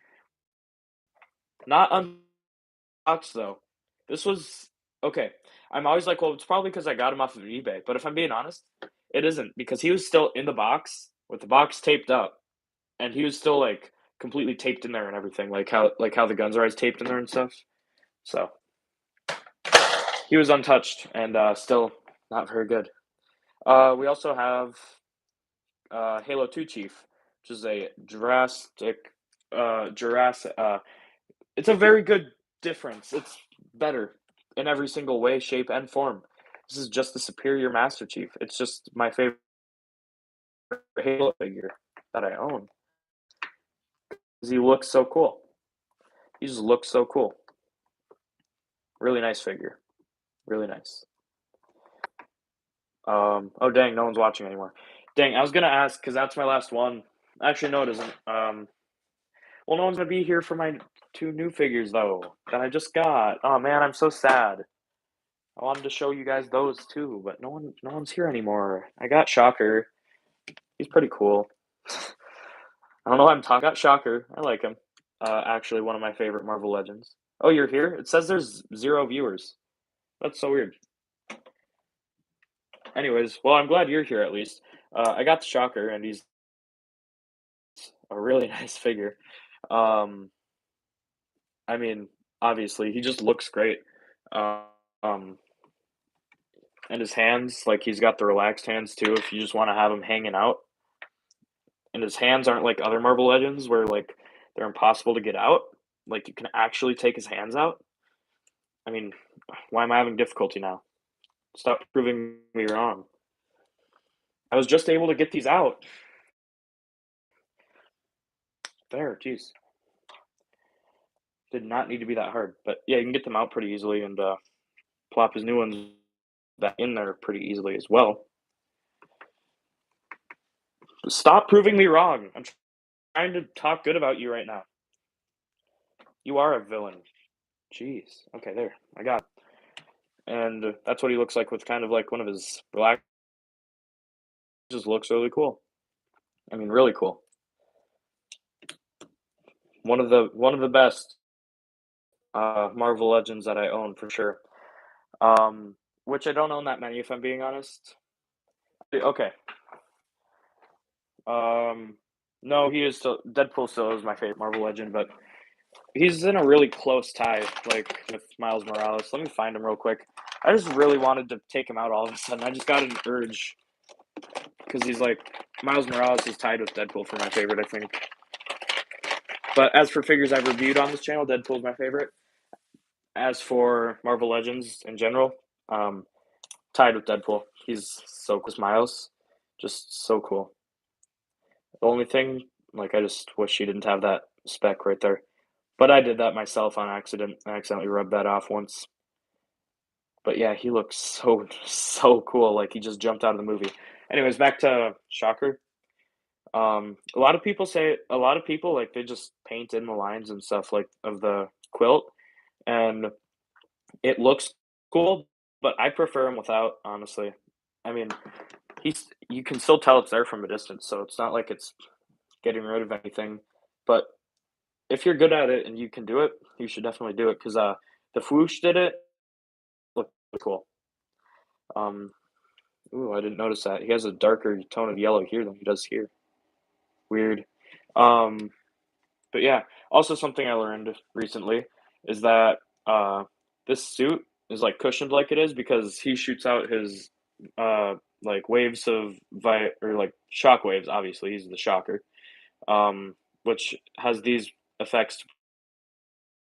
not unboxed though. This was okay. I'm always like, well, it's probably because I got him off of eBay. But if I'm being honest, it isn't because he was still in the box with the box taped up, and he was still like completely taped in there and everything, like how the guns are always taped in there and stuff. So he was untouched and still not very good. We also have Halo 2 Chief, which is a Jurassic. It's a very good difference. It's better in every single way, shape, and form. This is just the superior Master Chief. It's just my favorite Halo figure that I own. He looks so cool. He just looks so cool. Really nice figure. Really nice. Oh dang, no one's watching anymore. Dang, I was gonna ask because that's my last one. Actually, no, it isn't. Well, no one's gonna be here for my 2 new figures though that I just got. Oh man, I'm so sad. I wanted to show you guys those too, but no one's here anymore. I got Shocker. He's pretty cool. I don't know why I'm talking. I got Shocker. I like him. Actually, one of my favorite Marvel Legends. Oh, you're here? It says there's 0 viewers. That's so weird. Anyways, well, I'm glad you're here at least. I got the Shocker, and he's a really nice figure. Um, I mean, obviously, he just looks great. Um, and his hands, like he's got the relaxed hands too. If you just want to have him hanging out, and his hands aren't like other Marvel Legends where like they're impossible to get out. Like you can actually take his hands out. I mean, why am I having difficulty now? Stop proving me wrong. I was just able to get these out. There, jeez. Did not need to be that hard. But yeah, you can get them out pretty easily and plop his new ones back in there pretty easily as well. Stop proving me wrong. I'm trying to talk good about you right now. You are a villain. Jeez. Okay, there. I got it. And that's what he looks like with kind of like one of his relaxed. Just looks really cool. I mean, really cool. One of the best Marvel Legends that I own for sure. Which I don't own that many, if I'm being honest. Okay. Um, No, he is still Deadpool still is my favorite Marvel Legend, but he's in a really close tie, like with Miles Morales. Let me find him real quick. I just really wanted to take him out all of a sudden. I just got an urge because he's like Miles Morales is tied with Deadpool for my favorite, I think. But as for figures I've reviewed on this channel, Deadpool's my favorite. As for Marvel Legends in general, tied with Deadpool. He's so cool. Miles, just so cool. The only thing, like, I just wish he didn't have that spec right there. But I did that myself on accident. I accidentally rubbed that off once. But yeah, he looks so cool. Like he just jumped out of the movie. Anyways, back to Shocker. A lot of people like they just paint in the lines and stuff like of the quilt, and it looks cool. But I prefer him without. Honestly, I mean, you can still tell it's there from a distance, so it's not like it's getting rid of anything. But if you're good at it and you can do it, you should definitely do it because the Fwoosh did it. Looked cool. Um, Ooh, I didn't notice that. He has a darker tone of yellow here than he does here. Weird. Um, but yeah, also something I learned recently is that this suit is like cushioned like it is because he shoots out his like waves of or like shock waves. Obviously, he's the shocker, which has these effects to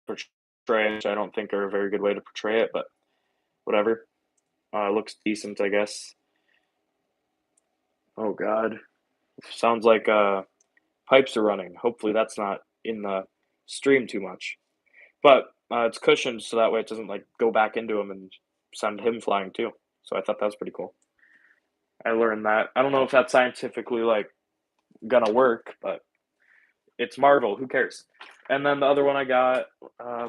portray, which I don't think are a very good way to portray it, but whatever. Looks decent, I guess. Oh God, sounds like pipes are running. Hopefully, that's not in the stream too much. But it's cushioned so that way it doesn't like go back into him and send him flying too. So I thought that was pretty cool. I learned that. I don't know if that's scientifically like gonna work, but it's Marvel. Who cares? And then the other one I got,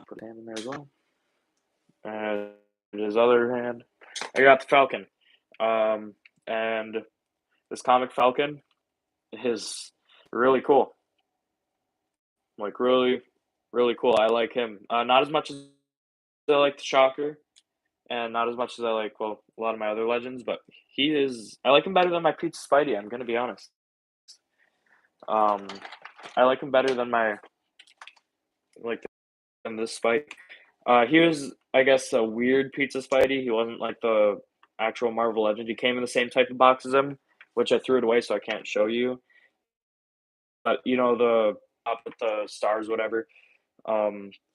put hand in there as well. And his other hand, I got the Falcon. And this comic Falcon is really cool. Like really cool. I like him. Not as much as I like the Shocker, and not as much as I like a lot of my other legends, but he is. I like him better than my Pizza Spidey. I'm gonna be honest. Um, I like him better than my like than this Spike. He was, I guess, a weird Pizza Spidey. He wasn't like the actual Marvel Legend. He came in the same type of box as him, which I threw it away, so I can't show you. But you know the up with the stars, whatever.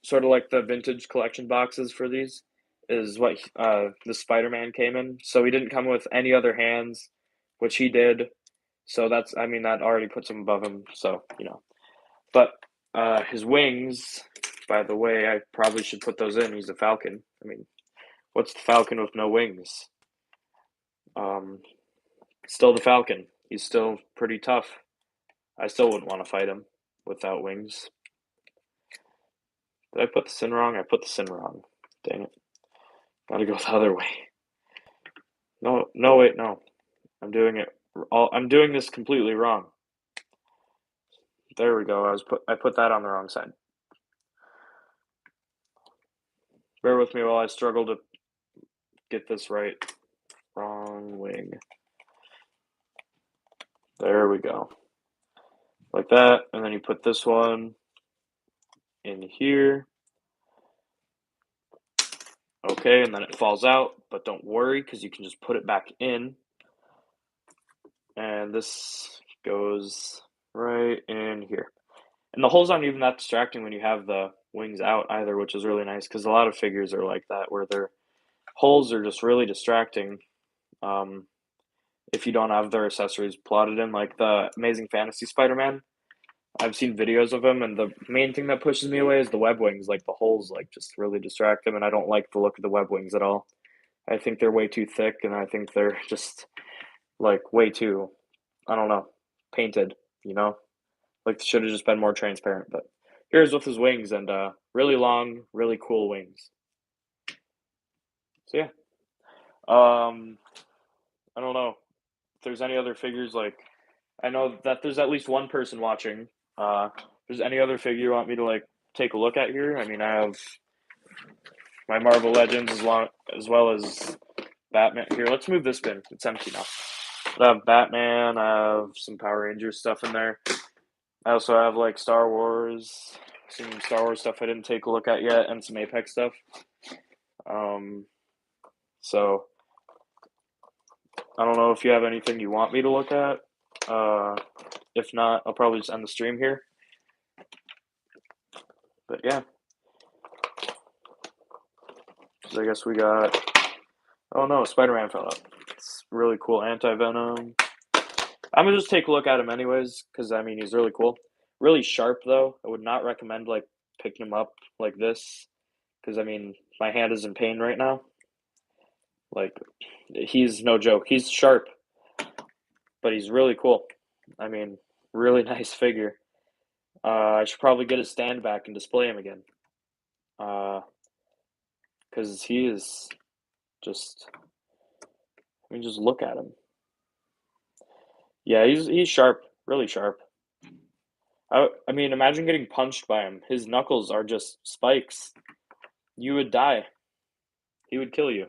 Sort of like the vintage collection boxes for these is what the Spider-Man came in. So he didn't come with any other hands, which he did. So that's, I mean, that already puts him above him. So, you know, but his wings, by the way, I probably should put those in. He's a Falcon. I mean, what's the Falcon with no wings? Um, Still the Falcon. He's still pretty tough. I still wouldn't want to fight him without wings. Did I put this in wrong? I put this in wrong. Dang it. Gotta go the other way. No, no, wait, no. I'm doing it. I'm doing this completely wrong. There we go. I put that on the wrong side. Bear with me while I struggle to get this right. Wrong wing. There we go. Like that, and then you put this one in here. Okay, and then it falls out, but don't worry because you can just put it back in. And this goes right in here. And the holes aren't even that distracting when you have the wings out either, which is really nice because a lot of figures are like that where their holes are just really distracting if you don't have their accessories plotted in. Like the Amazing Fantasy Spider-Man, I've seen videos of him, and the main thing that pushes me away is the web wings. Like the holes, like just really distract them, and I don't like the look of the web wings at all. I think they're way too thick, and I think they're just like way too, I don't know, painted. You know, like should have just been more transparent. But here's with his wings and really long, really cool wings. So yeah, I don't know if there's any other figures. Like I know that there's at least one person watching. If there's any other figure you want me to like take a look at here? I mean, I have my Marvel Legends as well as Batman. Here, let's move this bin. It's empty now. I have Batman. I have some Power Rangers stuff in there. I also have like Star Wars, some Star Wars stuff I didn't take a look at yet, and some Apex stuff. Um, so I don't know if you have anything you want me to look at. If not, I'll probably just end the stream here. But yeah, so I guess we got. Oh no, Spider-Man fell out. It's really cool. Anti-Venom. I'm gonna just take a look at him anyways, because I mean he's really cool. Really sharp though. I would not recommend like picking him up like this, because I mean my hand is in pain right now. Like he's no joke. He's sharp, but he's really cool. I mean, really nice figure. I should probably get his stand back and display him again. Because he is just. I mean, just look at him. Yeah, he's sharp, really sharp. I mean, imagine getting punched by him. His knuckles are just spikes. You would die. He would kill you.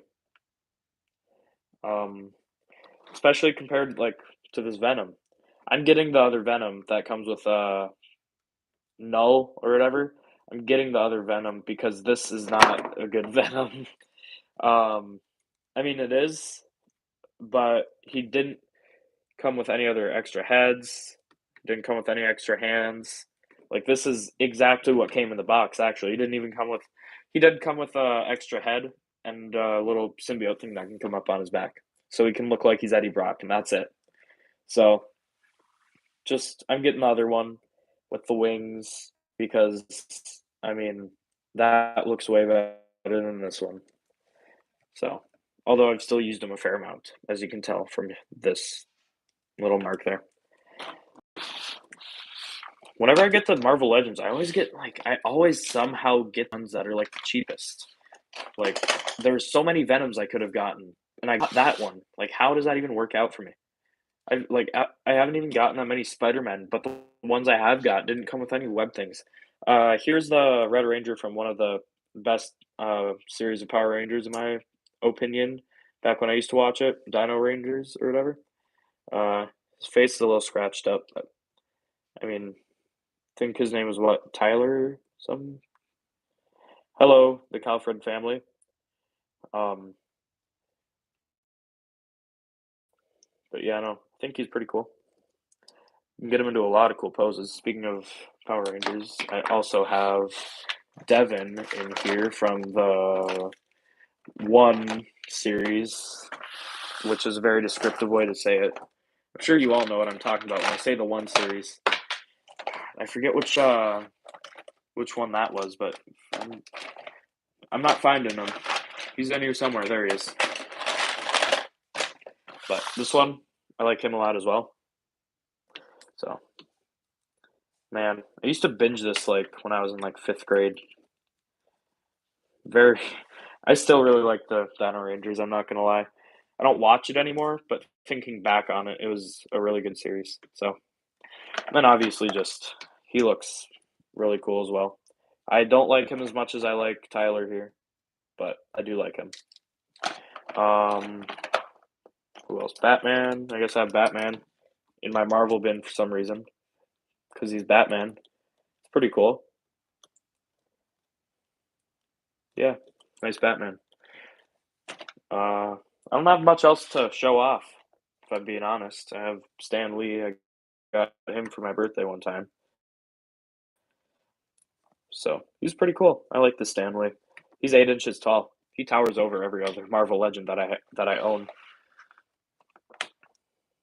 Especially compared like to this Venom. I'm getting the other Venom that comes with Null or whatever. I'm getting the other Venom because this is not a good Venom. I mean it is, but he didn't come with any other extra heads. Didn't come with any extra hands. Like this is exactly what came in the box. Actually, he didn't even come with. He did come with a extra head and a little symbiote thing that can come up on his back, so he can look like he's Eddie Brock, and that's it. So, just I'm getting the other one with the wings because I mean that looks way better than this one. So, although I've still used them a fair amount, as you can tell from this little mark there. Whenever I get the Marvel Legends, I always somehow get ones that are like the cheapest. Like there's so many Venoms I could have gotten, and I got that one. Like how does that even work out for me? I haven't even gotten that many Spider-Men, but the ones I have got didn't come with any web things. Here's the Red Ranger from one of the best series of Power Rangers in my opinion. Back when I used to watch it, Dino Rangers or whatever. His face is a little scratched up, but I mean, I think his name was what? Tyler something? Hello, the Calfred family. Um, but yeah, no, I think he's pretty cool. You can get him into a lot of cool poses. Speaking of Power Rangers, I also have Devin in here from the One series, which is a very descriptive way to say it. I'm sure you all know what I'm talking about when I say the One series. I forget which one that was, but I'm not finding him. He's in here somewhere. There he is. But this one, I like him a lot as well. So, man, I used to binge this like when I was in like 5th grade. Very, I still really like the Dino Rangers. I'm not gonna lie. I don't watch it anymore, but thinking back on it, it was a really good series. So, and then obviously just he looks really cool as well. I don't like him as much as I like Tyler here, but I do like him. Um, who else? Batman. I guess I have Batman in my Marvel bin for some reason because he's Batman. It's pretty cool. Yeah, nice Batman. I don't have much else to show off, if I'm being honest. I have Stan Lee. I got him for my birthday one time. So he's pretty cool. I like the Stan Lee. He's 8 inches tall. He towers over every other Marvel Legend that I own.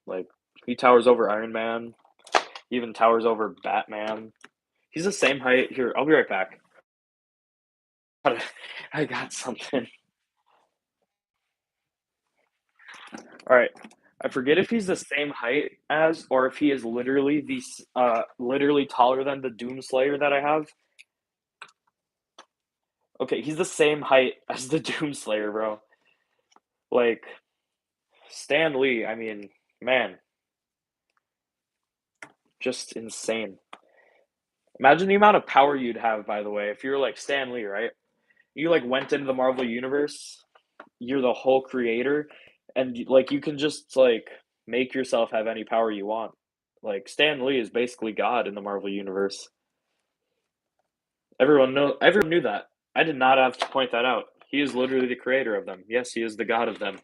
Like he towers over Iron Man. He even towers over Batman. He's the same height. Here, I'll be right back. I got something. All right. I forget if he's the same height as, or if he is literally taller than the Doomslayer that I have. Okay, he's the same height as the Doomslayer, bro. Like Stan Lee, I mean, man, just insane. Imagine the amount of power you'd have, by the way, if you're like Stan Lee, right? You like went into the Marvel universe, you're the whole creator, and like you can just like make yourself have any power you want. Like, Stan Lee is basically God in the Marvel Universe. Everyone knew that. I did not have to point that out. He is literally the creator of them. Yes, he is the god of them.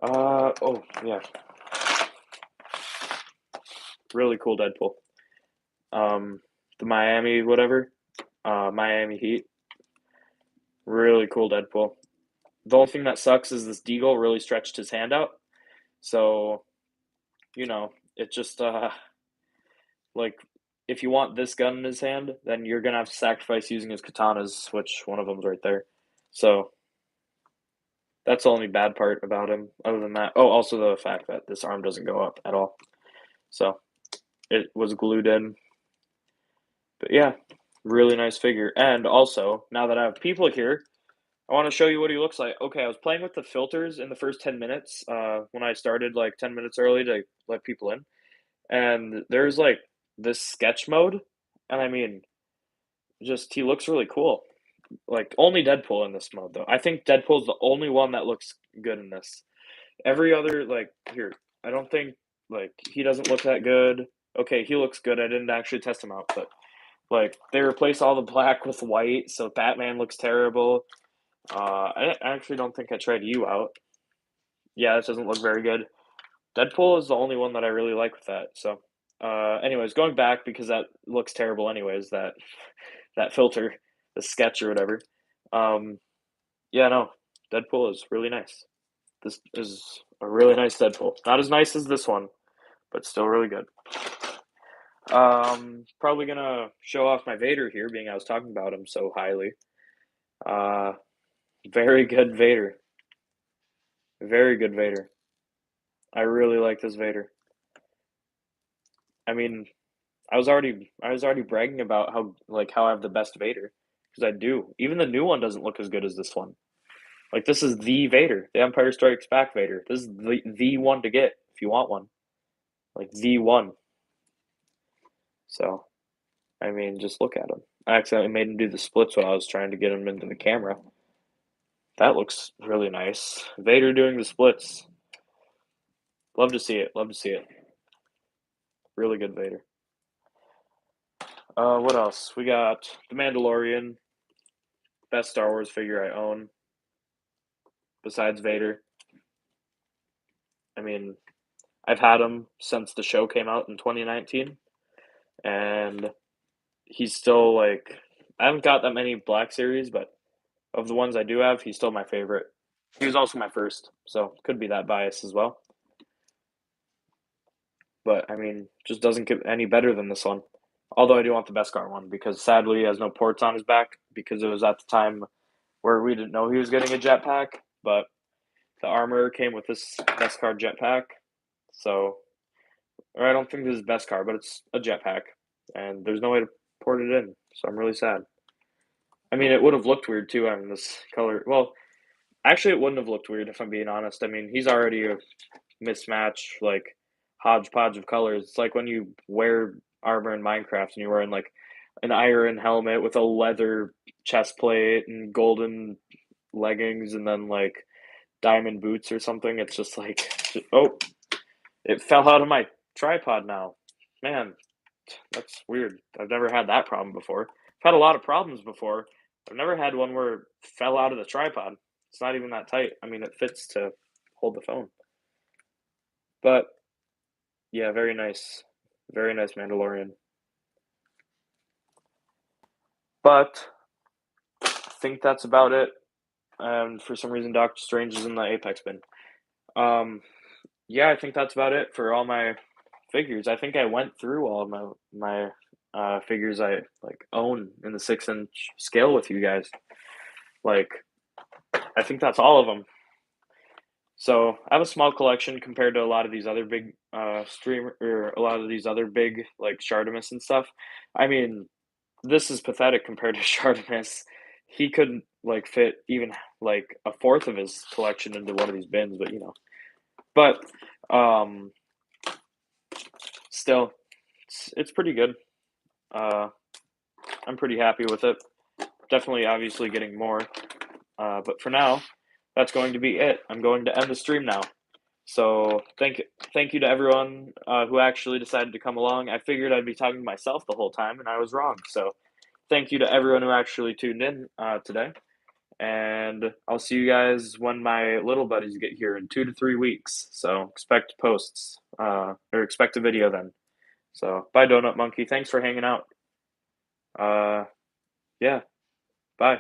Oh, yeah. Really cool Deadpool. The Miami whatever. Miami Heat. Really cool Deadpool. The only thing that sucks is this Deagle really stretched his hand out. So, it just, like, if you want this gun in his hand, then you're gonna have to sacrifice using his katanas, which one of them's right there. So, that's the only bad part about him. Other than that, oh, also the fact that this arm doesn't go up at all. So, it was glued in. But yeah, really nice figure. And also, now that I have people here, I want to show you what he looks like. Okay, I was playing with the filters in the first 10 minutes when I started like 10 minutes early to let people in. And there's like this sketch mode. And I mean, just he looks really cool. Like, only Deadpool in this mode, though. I think Deadpool's the only one that looks good in this. Every other, like, here, I don't think, like, he doesn't look that good. Okay, he looks good. I didn't actually test him out, but, like, they replace all the black with white, so Batman looks terrible. I actually don't think I tried you out. Yeah, this doesn't look very good. Deadpool is the only one that I really like with that. So, anyways, going back because that looks terrible. Anyways, that filter, the sketch or whatever. Yeah, no, Deadpool is really nice. This is a really nice Deadpool. Not as nice as this one, but still really good. Probably gonna show off my Vader here, being I was talking about him so highly. Very good Vader. Very good Vader. I really like this Vader. I mean, I was already bragging about how I have the best Vader because I do. Even the new one doesn't look as good as this one. Like, this is the Vader, the Empire Strikes Back Vader. This is the one to get if you want one. Like, the one. So, I mean, just look at him. I accidentally made him do the splits when I was trying to get him into the camera. That looks really nice. Vader doing the splits. Love to see it. Love to see it. Really good Vader. What else? We got The Mandalorian. Best Star Wars figure I own. Besides Vader. I mean, I've had him since the show came out in 2019. And he's still, like, I haven't got that many Black Series, but of the ones I do have, he's still my favorite. He was also my first, so could be that bias as well. But, I mean, just doesn't get any better than this one. Although I do want the Beskar one, because sadly he has no ports on his back, because it was at the time where we didn't know he was getting a jetpack, but the armor came with this Beskar jetpack, so, or I don't think this is Beskar, but it's a jetpack, and there's no way to port it in, so I'm really sad. I mean, it would have looked weird too on this color. Well, actually, it wouldn't have looked weird if I'm being honest. I mean, he's already a mismatch, like, hodgepodge of colors. It's like when you wear armor in Minecraft and you're wearing like an iron helmet with a leather chest plate and golden leggings and then like diamond boots or something. It's just like, oh, it fell out of my tripod now. Man, that's weird. I've never had that problem before. I've had a lot of problems before. I've never had one where it fell out of the tripod. It's not even that tight. I mean, it fits to hold the phone. But yeah, very nice. Very nice Mandalorian. But I think that's about it. And for some reason, Doctor Strange is in the Apex bin. Yeah, I think that's about it for all my figures. I think I went through all of my figures I like own in the 6-inch scale with you guys. Like, I think that's all of them. So I have a small collection compared to a lot of these other big streamer or a lot of these other big like Shartimus and stuff. I mean, this is pathetic compared to Shartimus. He couldn't like fit even like a fourth of his collection into one of these bins, but but still, it's pretty good. I'm pretty happy with it. Definitely, obviously, getting more. But for now, that's going to be it. I'm going to end the stream now. So thank you to everyone who actually decided to come along. I figured I'd be talking to myself the whole time, and I was wrong. So thank you to everyone who actually tuned in today. And I'll see you guys when my little buddies get here in 2 to 3 weeks. So expect posts or expect a video then. So bye, Donut Monkey. Thanks for hanging out. Yeah, bye.